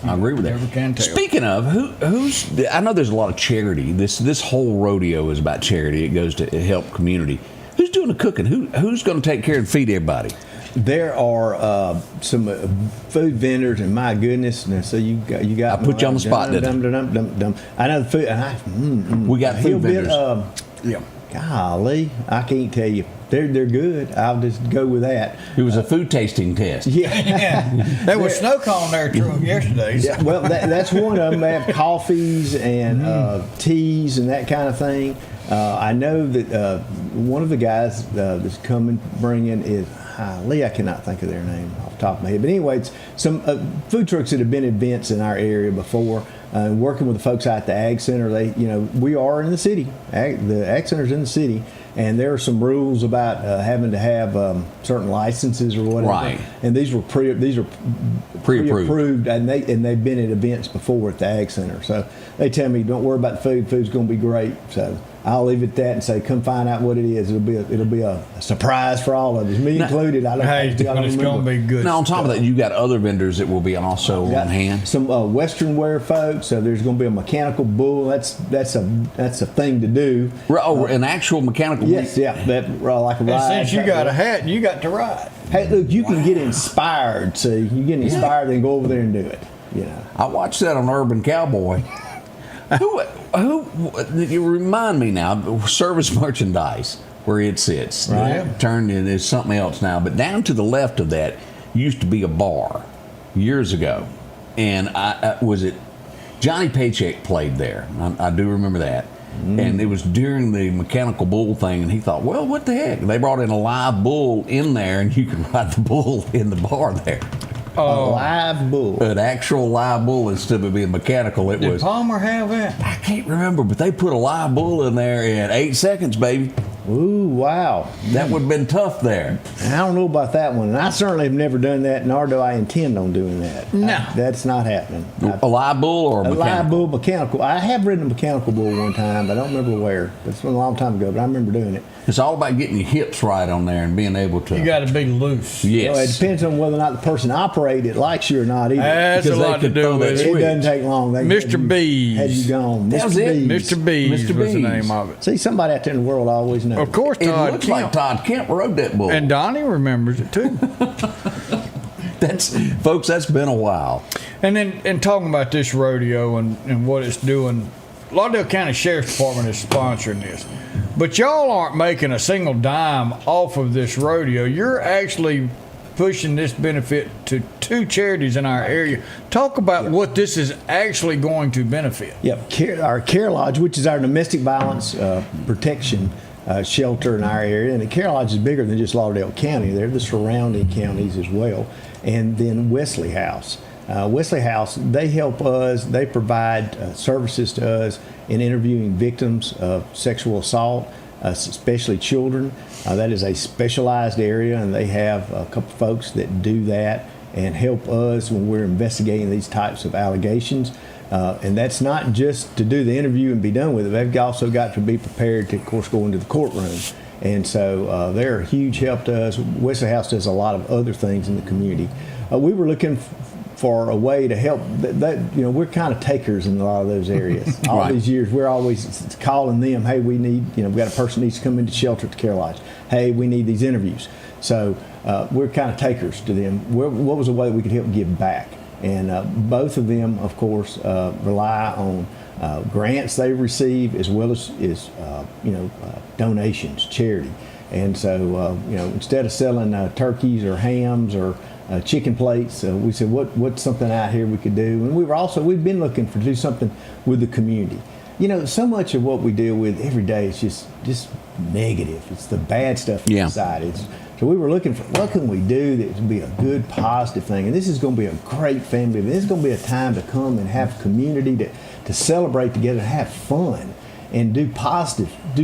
I agree with that.
Never can tell.
Speaking of, who's? I know there's a lot of charity. This whole rodeo is about charity. It goes to help community. Who's doing the cooking? Who's going to take care and feed everybody?
There are some food vendors, and my goodness, and so you got.
I put you on the spot, didn't
I know the food.
We got food vendors.
Yeah.
Golly, I can't tell you. They're good. I'll just go with that.
It was a food tasting test.
Yeah. There was snow cone there yesterday. So.
Yeah, well, that's one of them. They have coffees and teas and that kind of thing. I know that one of the guys that's coming bringing is Lee. I cannot think of their name off the top of my head. But anyway, it's some food trucks that have been at events in our area before. Working with the folks out at the Ag Center, we are in the city. The Ag Center's in the city, and there are some rules about having to have certain licenses or whatever.
Right.
And these are pre-approved, and they've been at events before at the Ag Center. So they tell me, don't worry about the food. Food's going to be great. So I'll leave it at that and say, come find out what it is. It'll be a surprise for all of us, me included.
It's going to be good.
Now, on top of that, you got other vendors that will be also on hand.
Some Western wear folks. So there's going to be a mechanical bull. That's a thing to do.
Oh, an actual mechanical.
Yes, yeah. That like a ride.
And since you got a hat, you got to ride.
Hey, look, you can get inspired. See, you get inspired, then go over there and do it. You know.
I watched that on Urban Cowboy. You remind me now, service merchandise, where it sits.
Right.
Turned into something else now. But down to the left of that used to be a bar years ago. And was it Johnny Paycheck played there? I do remember that. And it was during the mechanical bull thing, and he thought, well, what the heck? They brought in a live bull in there, and you can ride the bull in the bar there.
A live bull.
An actual live bull instead of being mechanical.
Did Palmer have that?
I can't remember, but they put a live bull in there in 8 seconds, baby.
Ooh, wow.
That would have been tough there.
I don't know about that one. And I certainly have never done that, nor do I intend on doing that.
No.
That's not happening.
A live bull or a mechanical?
live bull mechanical. I have ridden a mechanical bull one time, but I don't remember where. It's been a long time ago, but I remember doing it.
It's all about getting your hips right on there and being able to.
You got to be loose.
Yes.
Well, it depends on whether or not the person operating it likes you or not either.
That's a lot to do with
it.
it.
It doesn't take long.
Mr. Bees.
Had you gone.
That was it.
Mr. Bees was the name of it.
See, somebody out there in the world always knows.
Of course,
It
Todd
looks
Kemp.
like Todd Kemp rode that bull.
And Donnie remembers it too.
Folks, that's been a while.
And then, and talking about this rodeo and what it's doing, Lauderdale County Sheriff's Department is sponsoring this. But y'all aren't making a single dime off of this rodeo. You're actually pushing this benefit to 2 charities in our area. Talk about what this is actually going to benefit.
Yep, our Care Lodge, which is our domestic violence protection shelter in our area, and the Care Lodge is bigger than just Lauderdale County. They're the surrounding counties as well. And then Wesley House. Wesley House, they help us, they provide services to us in interviewing victims of sexual assault, especially children. That is a specialized area, and they have a couple folks that do that and help us when we're investigating these types of allegations. And that's not just to do the interview and be done with it. They've also got to be prepared to, of course, go into the courtroom. And so they're a huge help to us. Wesley House does a lot of other things in the community. We were looking for a way to help. We're kind of takers in a lot of those areas. All
Right.
these years, we're always calling them, hey, we need, we've got a person needs to come into shelter at the Care Lodge. Hey, we need these interviews. So we're kind of takers to them. What was a way we could help give back? And both of them, of course, rely on grants they receive as well as donations, charity. And so, instead of selling turkeys or hams or chicken plates, we said, what's something out here we could do? And we've been looking to do something with the community. So much of what we deal with every day is just negative. It's the bad stuff inside. So we were looking for what can we do that would be a good, positive thing. And this is going to be a great family event. This is going to be a time to come and have community to celebrate together, have fun, and do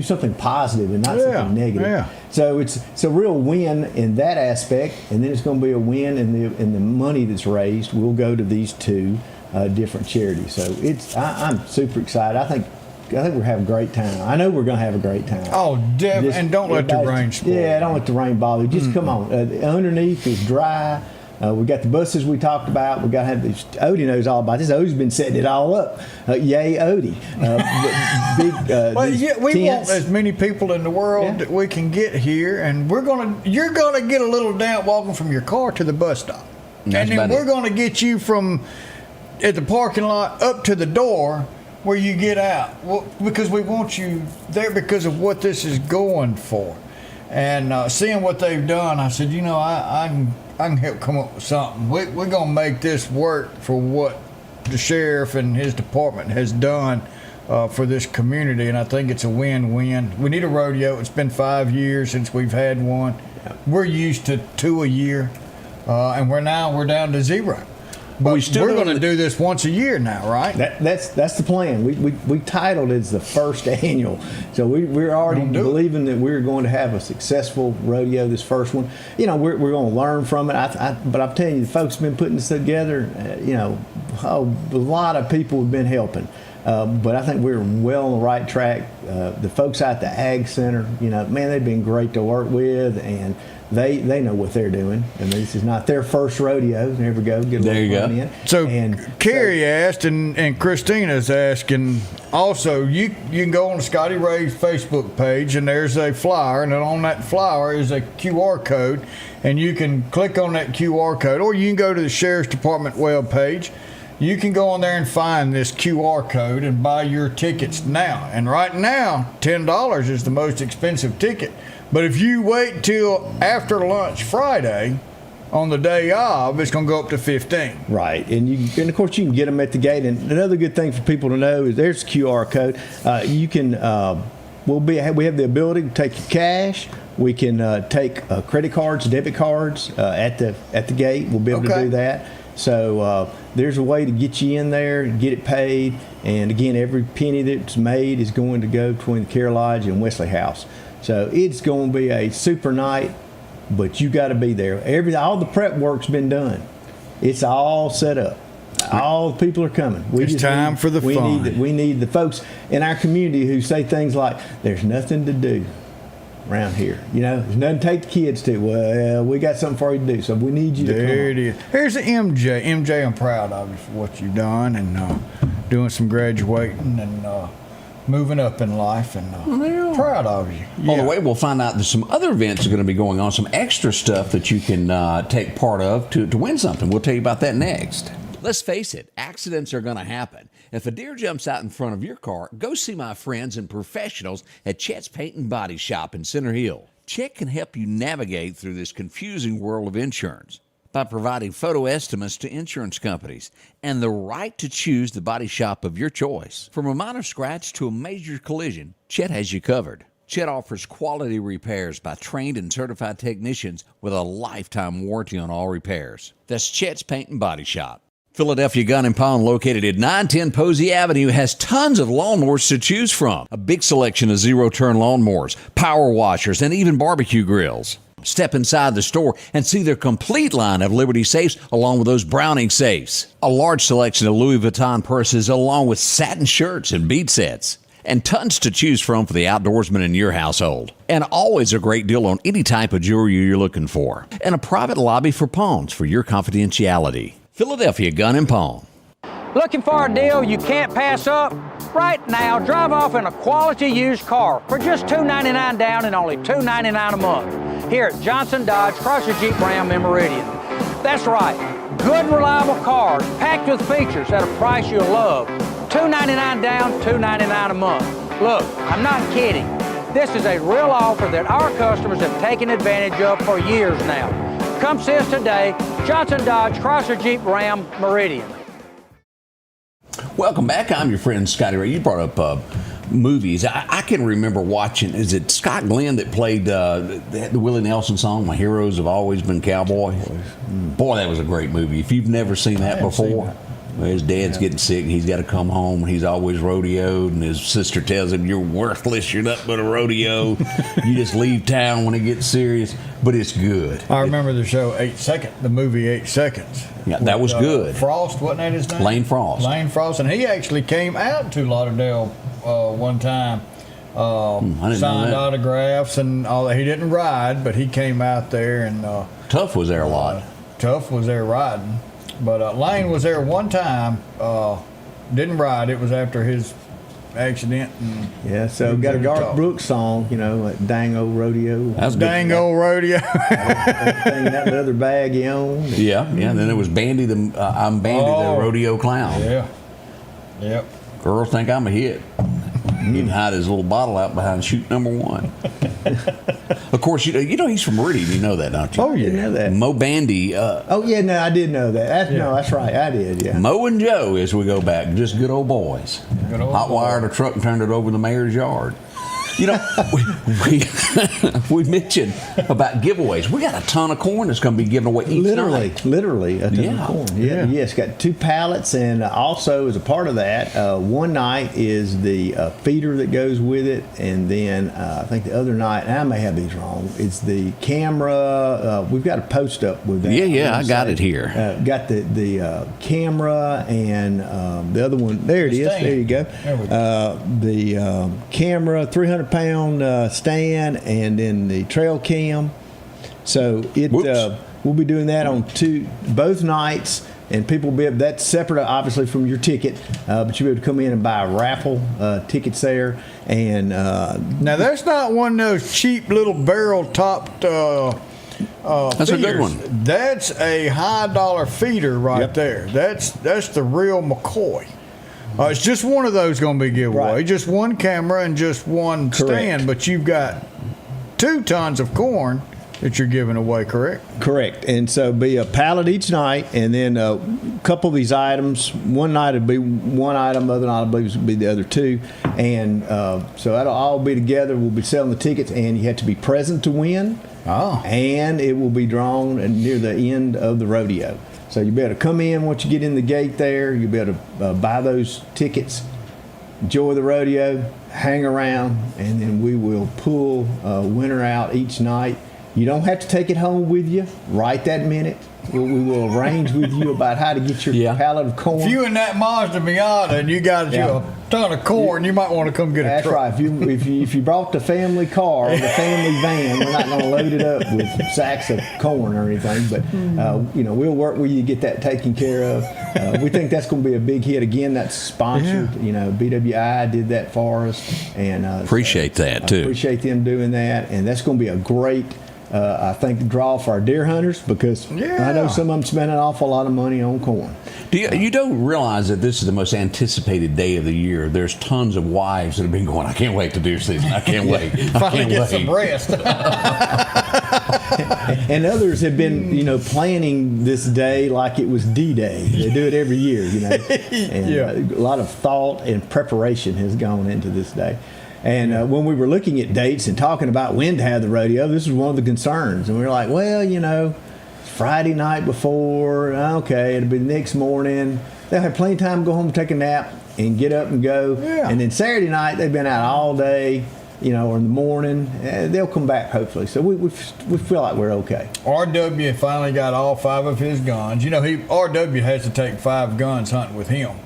something positive and not something negative.
Yeah.
So it's a real win in that aspect, and then it's going to be a win in the money that's raised will go to these 2 different charities. So I'm super excited. I think we're having a great time. I know we're going to have a great time.
Oh, definitely. And don't let the rain spoil.
Yeah, don't let the rain bother you. Just come on. Underneath is dry. We got the buses we talked about. We got to have these. Odie knows all about this. Odie's been setting it all up. Yay, Odie!
We want as many people in the world that we can get here, and you're gonna get a little down walking from your car to the bus stop, and then we're gonna get you from at the parking lot up to the door where you get out. Well, because we want you there because of what this is going for, and seeing what they've done, I said, I can help come up with something. We're going to make this work for what the sheriff and his department has done for this community, and I think it's a win-win. We need a rodeo. It's been 5 years since we've had one. We're used to 2 a year, and we're down to 0. But we're going to do this once a year now, right?
That's the plan. We titled it as the first annual, so we're already believing that we're going to have a successful rodeo. This first one, we're going to learn from it. But I'm telling you, the folks have been putting this together. A lot of people have been helping. But I think we're well on the right track. The folks out at the Ag Center, they've been great to work with, and they know what they're doing. And this is not their first rodeo. There we go. Get a little fun in.
So Carrie asked, and Christina's asking, also, you can go on Scotty Ray's Facebook page, and there's a flyer, and then on that flyer is a QR code, and you can click on that QR code, or you can go to the Sheriff's Department web page. you can go on there and find this QR code and buy your tickets now. And right now, $10 is the most expensive ticket. But if you wait till after lunch Friday, on the day of, it's going to go up to 15.
Right, and of course you can get them at the gate. And another good thing for people to know is there's a QR code. You can we have the ability to take your cash. We can take credit cards, debit cards at the gate. We'll be able to do that. So there's a way to get you in there, get it paid, and again, every penny that's made is going to go between the Care Lodge and Wesley House. So it's going to be a super night. But you got to be there. All the prep work's been done. It's all set up. All the people are coming.
It's time for the fun.
We need the folks in our community who say things like, "There's nothing to do around here. There's nothing to take the kids to." Well, we got something for you to do, so we need you to come.
There it is. Here's the MJ. MJ, I'm proud of you for what you've done and doing some graduating and moving up in life, and proud of you.
On the way, we'll find out there's some other events that are going to be going on, some extra stuff that you can take part of to win something. We'll tell you about that next.
Let's face it, accidents are going to happen. If a deer jumps out in front of your car, go see my friends and professionals at Chet's Paint and Body Shop in Center Hill. Chet can help you navigate through this confusing world of insurance by providing photo estimates to insurance companies and the right to choose the body shop of your choice. From a minor scratch to a major collision, Chet has you covered. Chet offers quality repairs by trained and certified technicians with a lifetime warranty on all repairs. That's Chet's Paint and Body Shop. Philadelphia Gun and Pawn, located at 910 Posey Avenue, has tons of lawnmowers to choose from. A big selection of zero-turn lawnmowers, power washers, and even barbecue grills. Step inside the store and see their complete line of Liberty safes along with those Browning safes. A large selection of Louis Vuitton purses along with satin shirts and bead sets. And tons to choose from for the outdoorsman in your household. And always a great deal on any type of jewelry you're looking for. And a private lobby for pawns for your confidentiality. Philadelphia Gun and Pawn.
Looking for a deal you can't pass up? Right now, drive off in a quality used car for just $299 down and only $299 a month here at Johnson Dodge Chrysler Jeep Ram in Meridian. That's right, good reliable cars packed with features at a price you'll love. $299 down, $299 a month. Look, I'm not kidding. This is a real offer that our customers have taken advantage of for years now. Come see us today, Johnson Dodge Chrysler Jeep Ram Meridian.
Welcome back. I'm your friend Scotty Ray. You brought up movies. I can remember watching, is it Scott Glenn that played the Willie Nelson song, My Heroes Have Always Been Cowboys? Boy, that was a great movie. If you've never seen that before, his dad's getting sick and he's got to come home. He's always rodeoed, and his sister tells him, "You're worthless. You're nothing but a rodeo. You just leave town when it gets serious." But it's good.
I remember the show 8 Seconds, the movie 8 Seconds.
Yeah, that was good.
Frost, wasn't that his name?
Lane Frost.
Lane Frost, and he actually came out to Lauderdale one time. Signed autographs and all that. He didn't ride, but he came out there, and
Tough was there a lot.
Tough was there riding. But Lane was there one time, didn't ride. It was after his accident.
Yeah, so got a Garth Brooks song, like Dang Old Rodeo.
That's Dang Old Rodeo.
That leather bag you own.
Yeah. And then there was Bandy, I'm Bandy, the rodeo clown.
Yeah. Yep.
Girls think I'm a hit. He'd hide his little bottle out behind chute number 1. Of course, he's from Meridian. You know that, don't you?
Oh, yeah. You know that.
Mo Bandy.
I did know that. No, that's right. I did, yeah.
Mo and Joe, as we go back, just good old boys. Hot wired a truck and turned it over in the mayor's yard. We mentioned about giveaways. We got a ton of corn that's going to be given away each night.
Literally a ton of corn. Yeah. Yes, got 2 pallets, and also as a part of that, one night is the feeder that goes with it, and then I think the other night, and I may have these wrong, it's the camera. We've got a post up with that.
Yeah, I got it here.
Got the camera and the other one. There it is. There you go. The camera, 300-pound stand, and then the trail cam. So we'll be doing that on both nights, and people will be able, that's separate obviously from your ticket, but you'll be able to come in and buy raffle tickets there. And
now that's not one of those cheap little barrel topped
That's a good one.
That's a high-dollar feeder right there. That's the real McCoy. It's just one of those going to be giveaway.
Right.
Just one camera and just one stand, but you've got 2 tons of corn that you're giving away, correct?
Correct. And so be a pallet each night, and then a couple of these items. One night would be one item, other night I believe would be the other 2. And so that'll all be together. We'll be selling the tickets, and you have to be present to win.
Oh.
And it will be drawn near the end of the rodeo. So you better come in once you get in the gate there. You'll be able to buy those tickets, enjoy the rodeo, hang around, and then we will pull a winner out each night. You don't have to take it home with you right that minute. We will arrange with you about how to get your pallet of corn.
If you in that Mazda Miata and you got you a ton of corn, you might want to come get a truck.
That's right. If you brought the family car or the family van, we're not going to load it up with sacks of corn or anything. But we'll work with you to get that taken care of. We think that's going to be a big hit. Again, that's sponsored. BWI did that for us, and
appreciate that too.
Appreciate them doing that, and that's going to be a great. I think draw for our deer hunters, because I know some of them spend an awful lot of money on corn.
You don't realize that this is the most anticipated day of the year. There's tons of wives that have been going, I can't wait to deer season. I can't wait.
Finally get some rest.
And others have been, planning this day like it was D-Day. They do it every year, And a lot of thought and preparation has gone into this day. And when we were looking at dates and talking about when to have the rodeo, this was one of the concerns. And we were like, well, Friday night before, okay, it'll be the next morning. They'll have plenty of time to go home and take a nap and get up and go. Yeah. And then Saturday night, they've been out all day, or in the morning. They'll come back, hopefully. So we feel like we're okay.
RW finally got all 5 of his guns. RW has to take 5 guns hunting with him,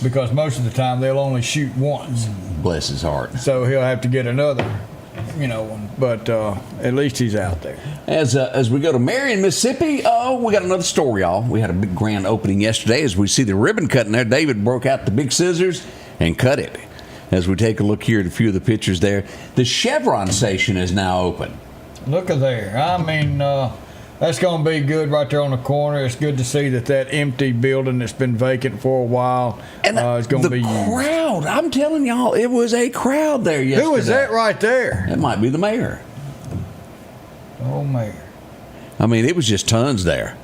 because most of the time they'll only shoot once.
Bless his heart.
So he'll have to get another, one. But at least he's out there.
As we go to Marion, Mississippi, we got another story, y'all. We had a big grand opening yesterday. As we see the ribbon cutting there, David broke out the big scissors and cut it. As we take a look here at a few of the pictures there, the Chevron station is now open.
Look at there. I mean, that's going to be good right there on the corner. It's good to see that empty building that's been vacant for a while is going to be used.
The crowd, I'm telling y'all, it was a crowd there yesterday.
Who was that right there?
It might be the mayor.
Oh, mayor.
I mean, it was just tons there.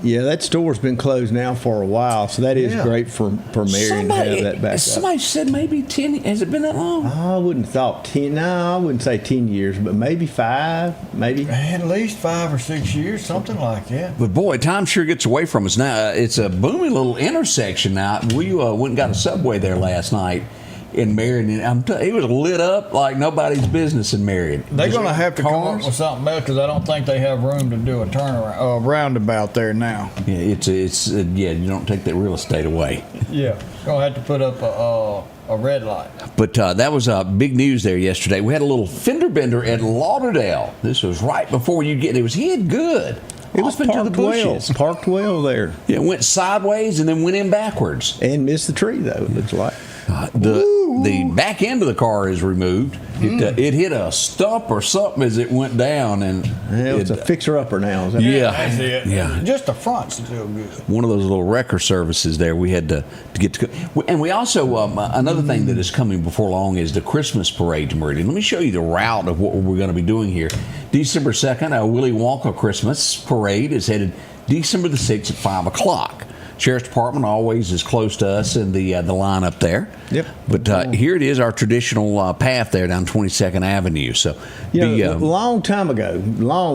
Yeah, that store's been closed now for a while, so that is great for Marion to have that back up.
Somebody said maybe 10. Has it been that long?
I wouldn't have thought 10. No, I wouldn't say 10 years, but maybe 5, maybe.
At least 5 or 6 years, something like that.
But boy, time sure gets away from us now. It's a booming little intersection now. We went and got a Subway there last night in Marion. It was lit up like nobody's business in Marion.
They're going to have to come up with something else, because I don't think they have room to do a turnaround, roundabout there now.
Yeah, it's you don't take that real estate away.
Yeah, going to have to put up a red light.
But that was big news there yesterday. We had a little fender bender at Lauderdale. This was right before you get. It was hid good.
It was parked well there.
Yeah, it went sideways and then went in backwards.
And missed the tree, though, it looks like.
The back end of the car is removed. It hit a stump or something as it went down, and
it's a fixer-upper now.
That's it. Yeah, just the front's still good.
One of those little wrecker services there. We had to get to, and we also another thing that is coming before long is the Christmas parade to Meridian. Let me show you the route of what we're going to be doing here. December 2nd, our Willy Wonka Christmas parade is headed December the 6th at 5 o'clock. Sheriff's Department always is close to us in the line up there.
Yep.
But here it is, our traditional path there down 22nd Avenue. So,
a long time ago,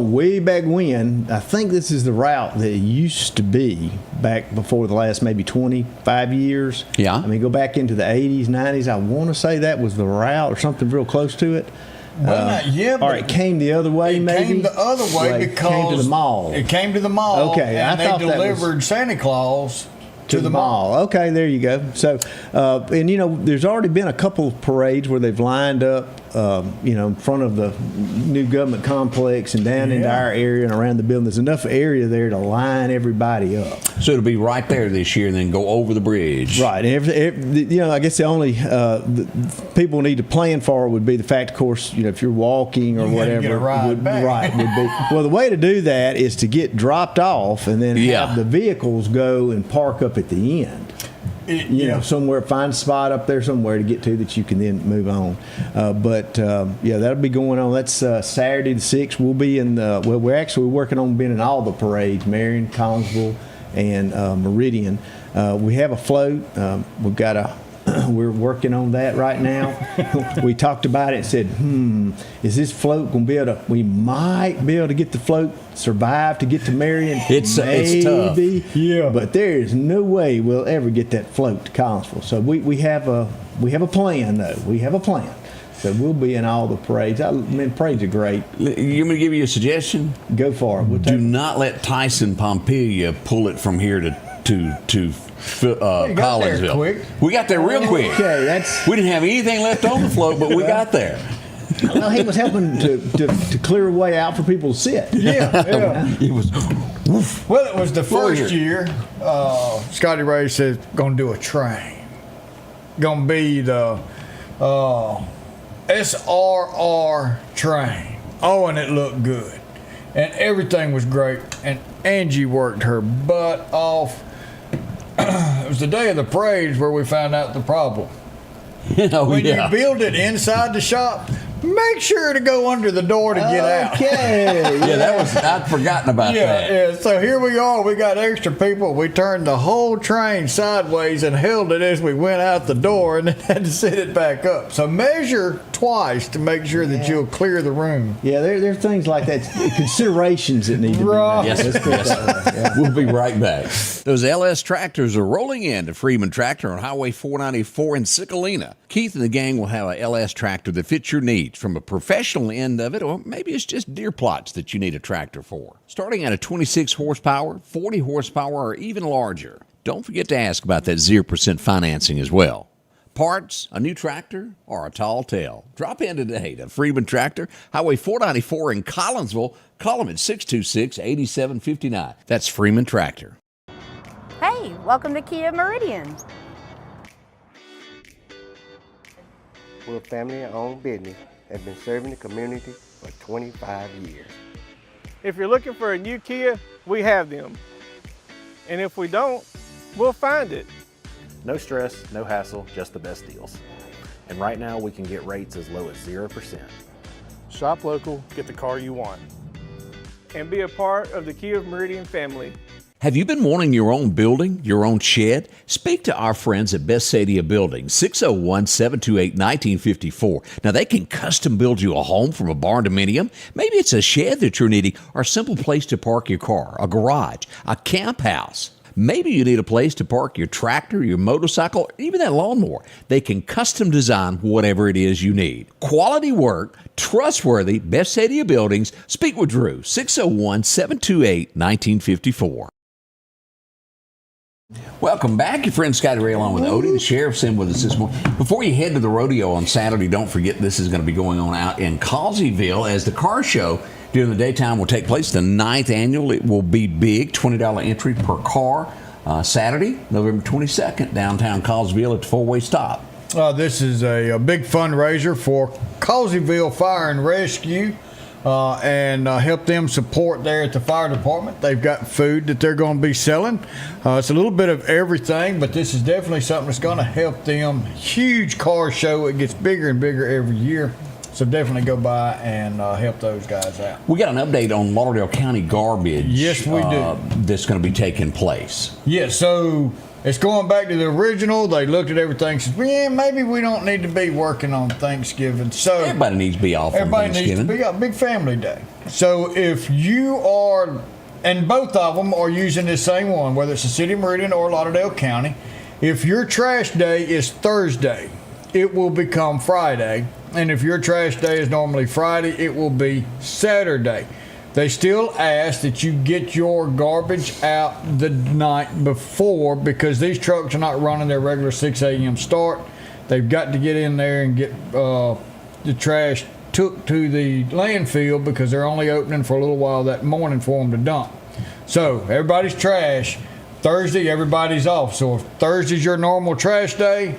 way back when, I think this is the route that it used to be back before the last maybe 25 years.
Yeah.
I mean, go back into the 80s, 90s. I want to say that was the route or something real close to it.
Well, not yet.
Or it came the other way, maybe?
It came the other way because...
It came to the mall.
It came to the mall.
Okay,
and they delivered Santa Claus to the mall.
Okay, there you go. So, and there's already been a couple of parades where they've lined up in front of the new government complex and down into our area and around the building. There's enough area there to line everybody up.
So it'll be right there this year and then go over the bridge.
Right. And I guess the only people need to plan for it would be the fact, of course, if you're walking or whatever.
Get a ride back.
Right. Would be. Well, the way to do that is to get dropped off and then have the vehicles go and park up at the end. Somewhere, find a spot up there somewhere to get to that you can then move on. That'll be going on. That's Saturday the 6th. We'll be in we're actually working on being in all the parades, Marion, Collinsville, and Meridian. We have a float. We've got we're working on that right now. We talked about it and said, is this float going to be able to, we might be able to get the float, survive to get to Marion.
It's tough.
Yeah. But there is no way we'll ever get that float to Collinsville. So we have a plan, though. We have a plan. So we'll be in all the parades. Parades are great.
You want me to give you a suggestion?
Go for it.
Do not let Tyson Pompelia pull it from here to Collinsville.
Quick.
We got there real quick.
Okay,
we didn't have anything left on the float, but we got there.
Well, he was helping to clear a way out for people to sit.
Yeah.
It was. Woof.
Well, it was the first year. Scotty Ray said, "Gonna do a train. Gonna be the SRR train." Oh, and it looked good, and everything was great. And Angie worked her butt off. It was the day of the parades where we found out the problem. When you build it inside the shop, make sure to go under the door to get out.
Okay.
I'd forgotten about that.
Yeah, so here we are. We got extra people. We turned the whole train sideways and held it as we went out the door and then had to set it back up. So measure twice to make sure that you'll clear the room.
Yeah, there are things like that, considerations that need to be made.
Yes. We'll be right back. Those LS tractors are rolling in to Freeman Tractor on Highway 494 in Cicalina. Keith and the gang will have a LS tractor that fits your needs, from a professional end of it, or maybe it's just deer plots that you need a tractor for. Starting at a 26 horsepower, 40 horsepower, or even larger. Don't forget to ask about that 0% financing as well. Parts, a new tractor, or a tall tale. Drop in today to Freeman Tractor, Highway 494 in Collinsville. Call them at 626-8759. That's Freeman Tractor.
Hey, welcome to Kia Meridian.
We're a family-owned business that has been serving the community for 25 years.
If you're looking for a new Kia, we have them. And if we don't, we'll find it.
No stress, no hassle, just the best deals. And right now we can get rates as low as 0%.
Shop local, get the car you want. And be a part of the Kia Meridian family.
Have you been wanting your own building, your own shed? Speak to our friends at Best Sadia Building, 601-728-1954. Now, they can custom build you a home from a barn dominium. Maybe it's a shed that you're needing, or a simple place to park your car, a garage, a camp house. Maybe you need a place to park your tractor, your motorcycle, or even that lawnmower. They can custom design whatever it is you need. Quality work, trustworthy, Best Sadia Buildings. Speak with Drew, 601-728-1954.
Welcome back. Your friend Scotty Ray along with Odie. The sheriff's in with us this morning. Before you head to the rodeo on Saturday, don't forget this is going to be going on out in Causeyville as the car show during the daytime will take place. The 9th annual. It will be big, $20 entry per car. Saturday, November 22nd, downtown Causeyville at the four-way stop.
This is a big fundraiser for Causeyville Fire and Rescue. And help them support there at the fire department. They've got food that they're going to be selling. It's a little bit of everything, but this is definitely something that's going to help them. Huge car show. It gets bigger and bigger every year. So definitely go by and help those guys out.
We got an update on Lauderdale County garbage.
Yes, we do.
That's going to be taking place.
Yeah, so it's going back to the original. They looked at everything and said, yeah, maybe we don't need to be working on Thanksgiving. So
everybody needs to be off on Thanksgiving.
Everybody needs to be a big family day. So if you are, and both of them are using the same one, whether it's the City of Meridian or Lauderdale County, if your trash day is Thursday, it will become Friday. And if your trash day is normally Friday, it will be Saturday. They still ask that you get your garbage out the night before because these trucks are not running their regular 6 a.m. start. They've got to get in there and get the trash took to the landfill because they're only opening for a little while that morning for them to dump. So everybody's trash. Thursday, everybody's off. So if Thursday's your normal trash day,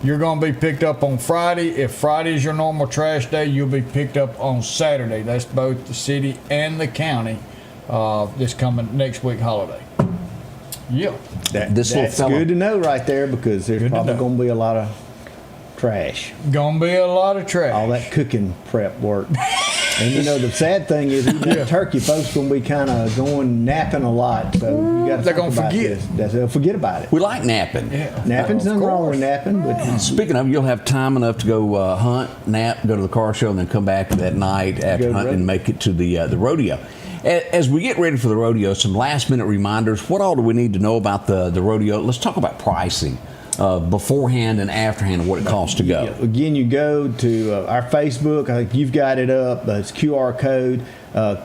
you're going to be picked up on Friday. If Friday's your normal trash day, you'll be picked up on Saturday. That's both the city and the county this coming next week holiday. Yeah.
That's
good to know right there, because there's probably going to be a lot of trash.
Going to be a lot of trash.
All that cooking prep work. And you know, the sad thing is, eating that turkey, folks going to be kind of going napping a lot. So you got to
They're going to forget.
They'll forget about it.
We like napping.
Yeah.
Napping's nothing wrong with napping. But
speaking of, you'll have time enough to go hunt, nap, go to the car show, and then come back that night after hunting and make it to the rodeo. As we get ready for the rodeo, some last-minute reminders. What all do we need to know about the rodeo? Let's talk about pricing. Beforehand and afterhand, what it costs to go.
Again, you go to our Facebook. I think you've got it up. It's QR code.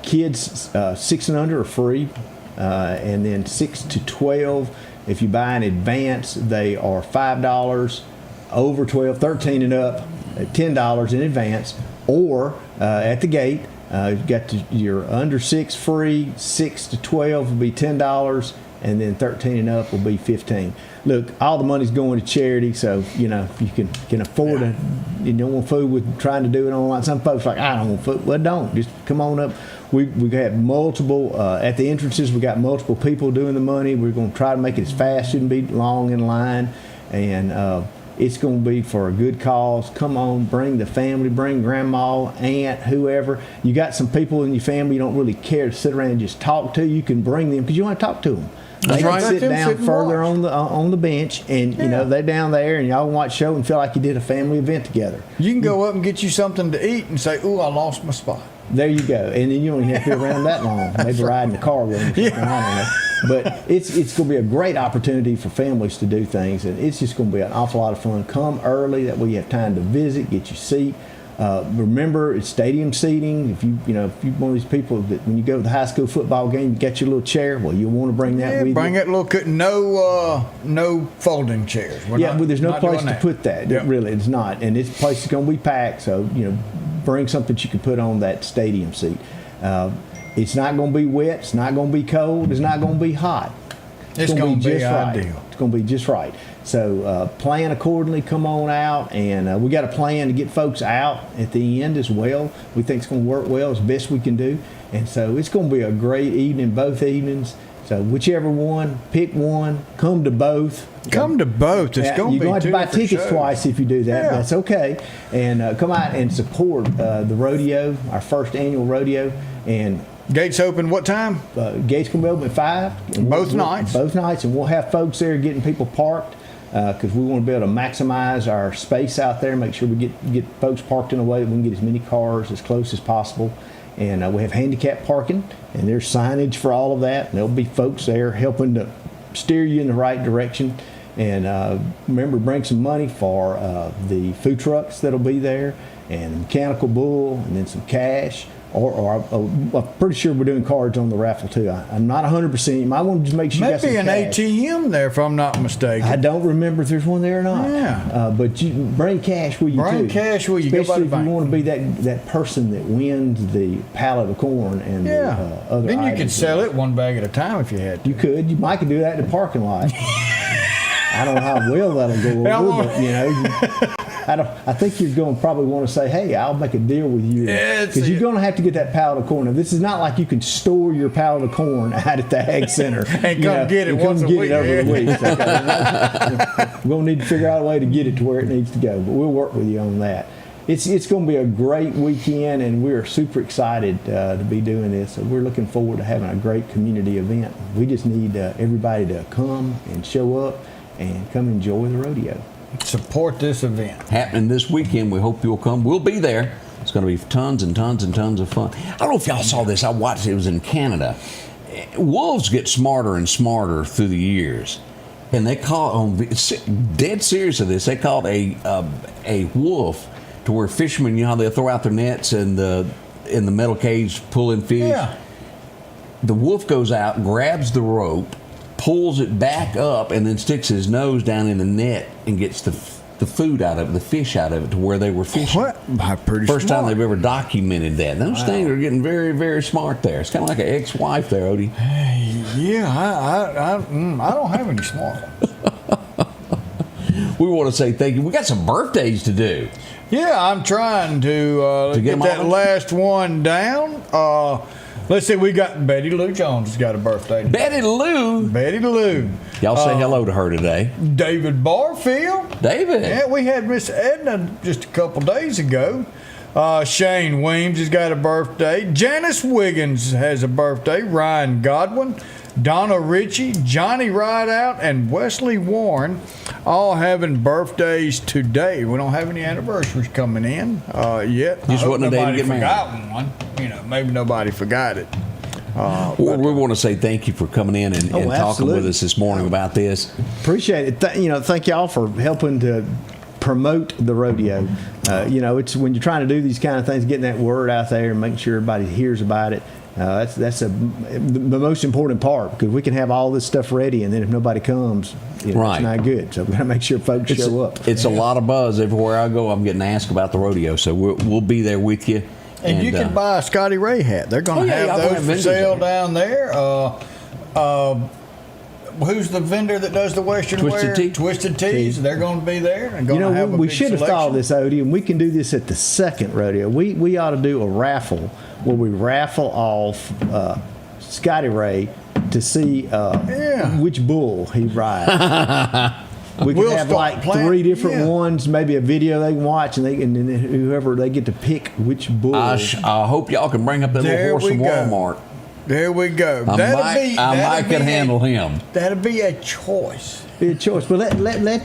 Kids 6 and under are free, and then 6 to 12, if you buy in advance, they are $5. Over 12, 13 and up, $10 in advance, or at the gate. You've got your under 6 free. 6 to 12 will be $10. And then 13 and up will be $15. Look, all the money's going to charity, so you know if you can afford it. You don't want food with trying to do it online. Some folks are like, I don't want food. Well, don't. Just come on up. We got multiple at the entrances. We got multiple people doing the money. We're going to try to make it as fast. Shouldn't be long in line, and it's going to be for a good cause. Come on, bring the family, bring grandma, aunt, whoever. You got some people in your family you don't really care to sit around and just talk to. You can bring them because you want to talk to them. They can sit down further on the bench, and you know they're down there, and y'all can watch show and feel like you did a family event together.
You can go up and get you something to eat and say, "Ooh, I lost my spot."
There you go, and then you don't even have to be around that long. Maybe ride in the car with them. Yeah. But it's going to be a great opportunity for families to do things, and it's just going to be an awful lot of fun. Come early, that way you have time to visit, get your seat. Remember, it's stadium seating. If you're one of these people that when you go to the high school football game, you got your little chair. Well, you'll want to bring that with you.
Bring that little no folding chairs.
But there's no place to put that. Yep. Really, it's not, and this place is going to be packed. So bring something that you can put on that stadium seat. It's not going to be wet. It's not going to be cold. It's not going to be hot.
It's going to be
just
ideal.
Right. It's going to be just right. So plan accordingly. Come on out, and we got a plan to get folks out at the end as well. We think it's going to work well as best we can do, and so it's going to be a great evening, both evenings. So whichever one, pick one. Come to both.
Come to both. It's going to be
you're going to have to buy tickets
shows.
twice if you do that.
Yeah.
That's okay. And come out and support the rodeo, our first annual rodeo, and.
Gates open what time?
Gates can be open at 5.
Both nights?
Both nights, and we'll have folks there getting people parked because we want to be able to maximize our space out there, make sure we get folks parked in a way that we can get as many cars as close as possible. And we have handicap parking, and there's signage for all of that. And there'll be folks there helping to steer you in the right direction. And remember, bring some money for the food trucks that'll be there, and the mechanical bull, and then some cash. Or I'm pretty sure we're doing cards on the raffle too. I'm not 100%. You might want to just make sure you got some
maybe an
cash.
ATM there, if I'm not mistaken.
I don't remember if there's one there or not.
Yeah.
But you bring cash with you too.
Bring cash with you.
Especially
Go by the
if you
bank.
want to be that person that wins the pallet of corn and the other
Then you
items.
could sell it one bag at a time if you had to.
You could. You might could do that in the parking lot. I don't know how well that'll go over, but I think you're going to probably want to say, hey, I'll make a deal with you. Because you're going to have to get that pallet of corn. Now, this is not like you can store your pallet of corn out at the Ag Center.
And come get it once a week.
Over the week. So, we're going to need to figure out a way to get it to where it needs to go. But we'll work with you on that. It's going to be a great weekend, and we're super excited to be doing this. So we're looking forward to having a great community event. We just need everybody to come and show up and come enjoy the rodeo.
Support this event.
Happening this weekend. We hope you'll come. We'll be there. It's going to be tons and tons and tons of fun. I don't know if y'all saw this. I watched it. It was in Canada. Wolves get smarter and smarter through the years. And they call, dead serious of this, they called a wolf to where fishermen, you know how they throw out their nets and in the metal cage pulling fish?
Yeah.
The wolf goes out, grabs the rope, pulls it back up, and then sticks his nose down in the net and gets the the food out of it, the fish out of it, to where they were fishing.
What? Pretty
First
smart.
time they've ever documented that. Those things are getting very, very smart there. It's kind of like an ex-wife there, Odie.
Yeah, I don't have any smart ones.
We want to say thank you. We got some birthdays to do.
Yeah, I'm trying to get that last one down. Let's see, we got Betty Lou Jones has got a birthday today.
Betty Lou?
Betty Lou.
Y'all say hello to her today.
David Barfield.
David.
Yeah, we had Miss Edna just a couple days ago. Shane Weems has got a birthday. Janice Wiggins has a birthday. Ryan Godwin, Donna Ritchie, Johnny Rideout, and Wesley Warren all having birthdays today. We don't have any anniversaries coming in yet.
Just wasn't a day to get married.
Forgotten one. You know, maybe nobody forgot it.
We want to say thank you for coming in and talking with us this morning about this.
Appreciate it. Thank y'all for helping to promote the rodeo. It's when you're trying to do these kind of things, getting that word out there and making sure everybody hears about it. That's the most important part, because we can have all this stuff ready, and then if nobody comes, it's not good. So we got to make sure folks show up.
It's a lot of buzz everywhere I go. I'm getting asked about the rodeo, so we'll be there with you.
And you can buy a Scotty Ray hat. They're going to have those for sale down there. Who's the vendor that does the Western wear? Twisted Tees. They're going to be there. And
we should have thought of this, Odie, and we can do this at the second rodeo. We ought to do a raffle where we raffle off Scotty Ray to see which bull he rides. We could have like 3 different ones, maybe a video they can watch, and then whoever they get to pick which bull.
I hope y'all can bring up that little horse from Walmart.
There we go.
I might could handle him.
That'd be a choice.
Be a choice, but let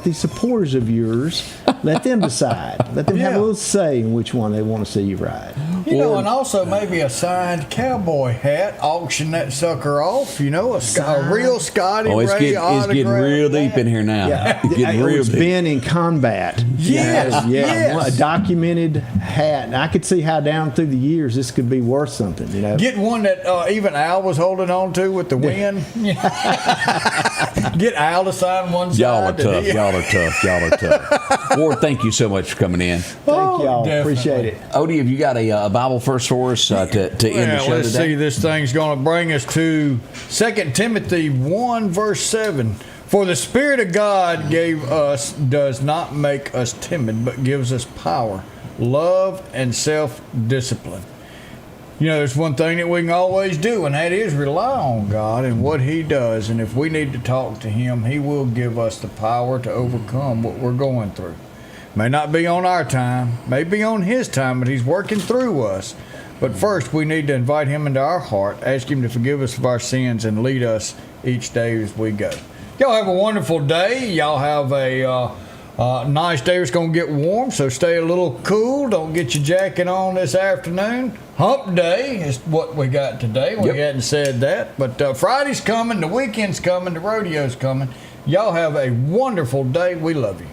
these supporters of yours, let them decide. Let them have a little say in which one they want to see you ride.
And also maybe a signed cowboy hat. Auction that sucker off. A real Scotty Ray
it's getting real deep in here now.
Yeah.
Getting real deep.
Been in combat.
Yes.
A documented hat. And I could see how down through the years this could be worth something.
Get one that even Al was holding on to with the wind. Get Al to sign one side.
Y'all are tough. Ward, thank you so much for coming in.
Thank y'all.
Definitely.
Appreciate it.
Odie, have you got a Bible verse for us to end the show
let's
today?
see. This thing's going to bring us to 2 Timothy 1, verse 7. For the Spirit of God does not make us timid, but gives us power, love, and self-discipline. There's one thing that we can always do, and that is rely on God and what He does. And if we need to talk to Him, He will give us the power to overcome what we're going through. May not be on our time, may be on His time, but He's working through us. But first, we need to invite Him into our heart, ask Him to forgive us of our sins, and lead us each day as we go. Y'all have a wonderful day. Y'all have a nice day. It's going to get warm, so stay a little cool. Don't get your jacket on this afternoon. Hump Day is what we got today. We hadn't said that. But Friday's coming, the weekend's coming, the rodeo's coming. Y'all have a wonderful day. We love you.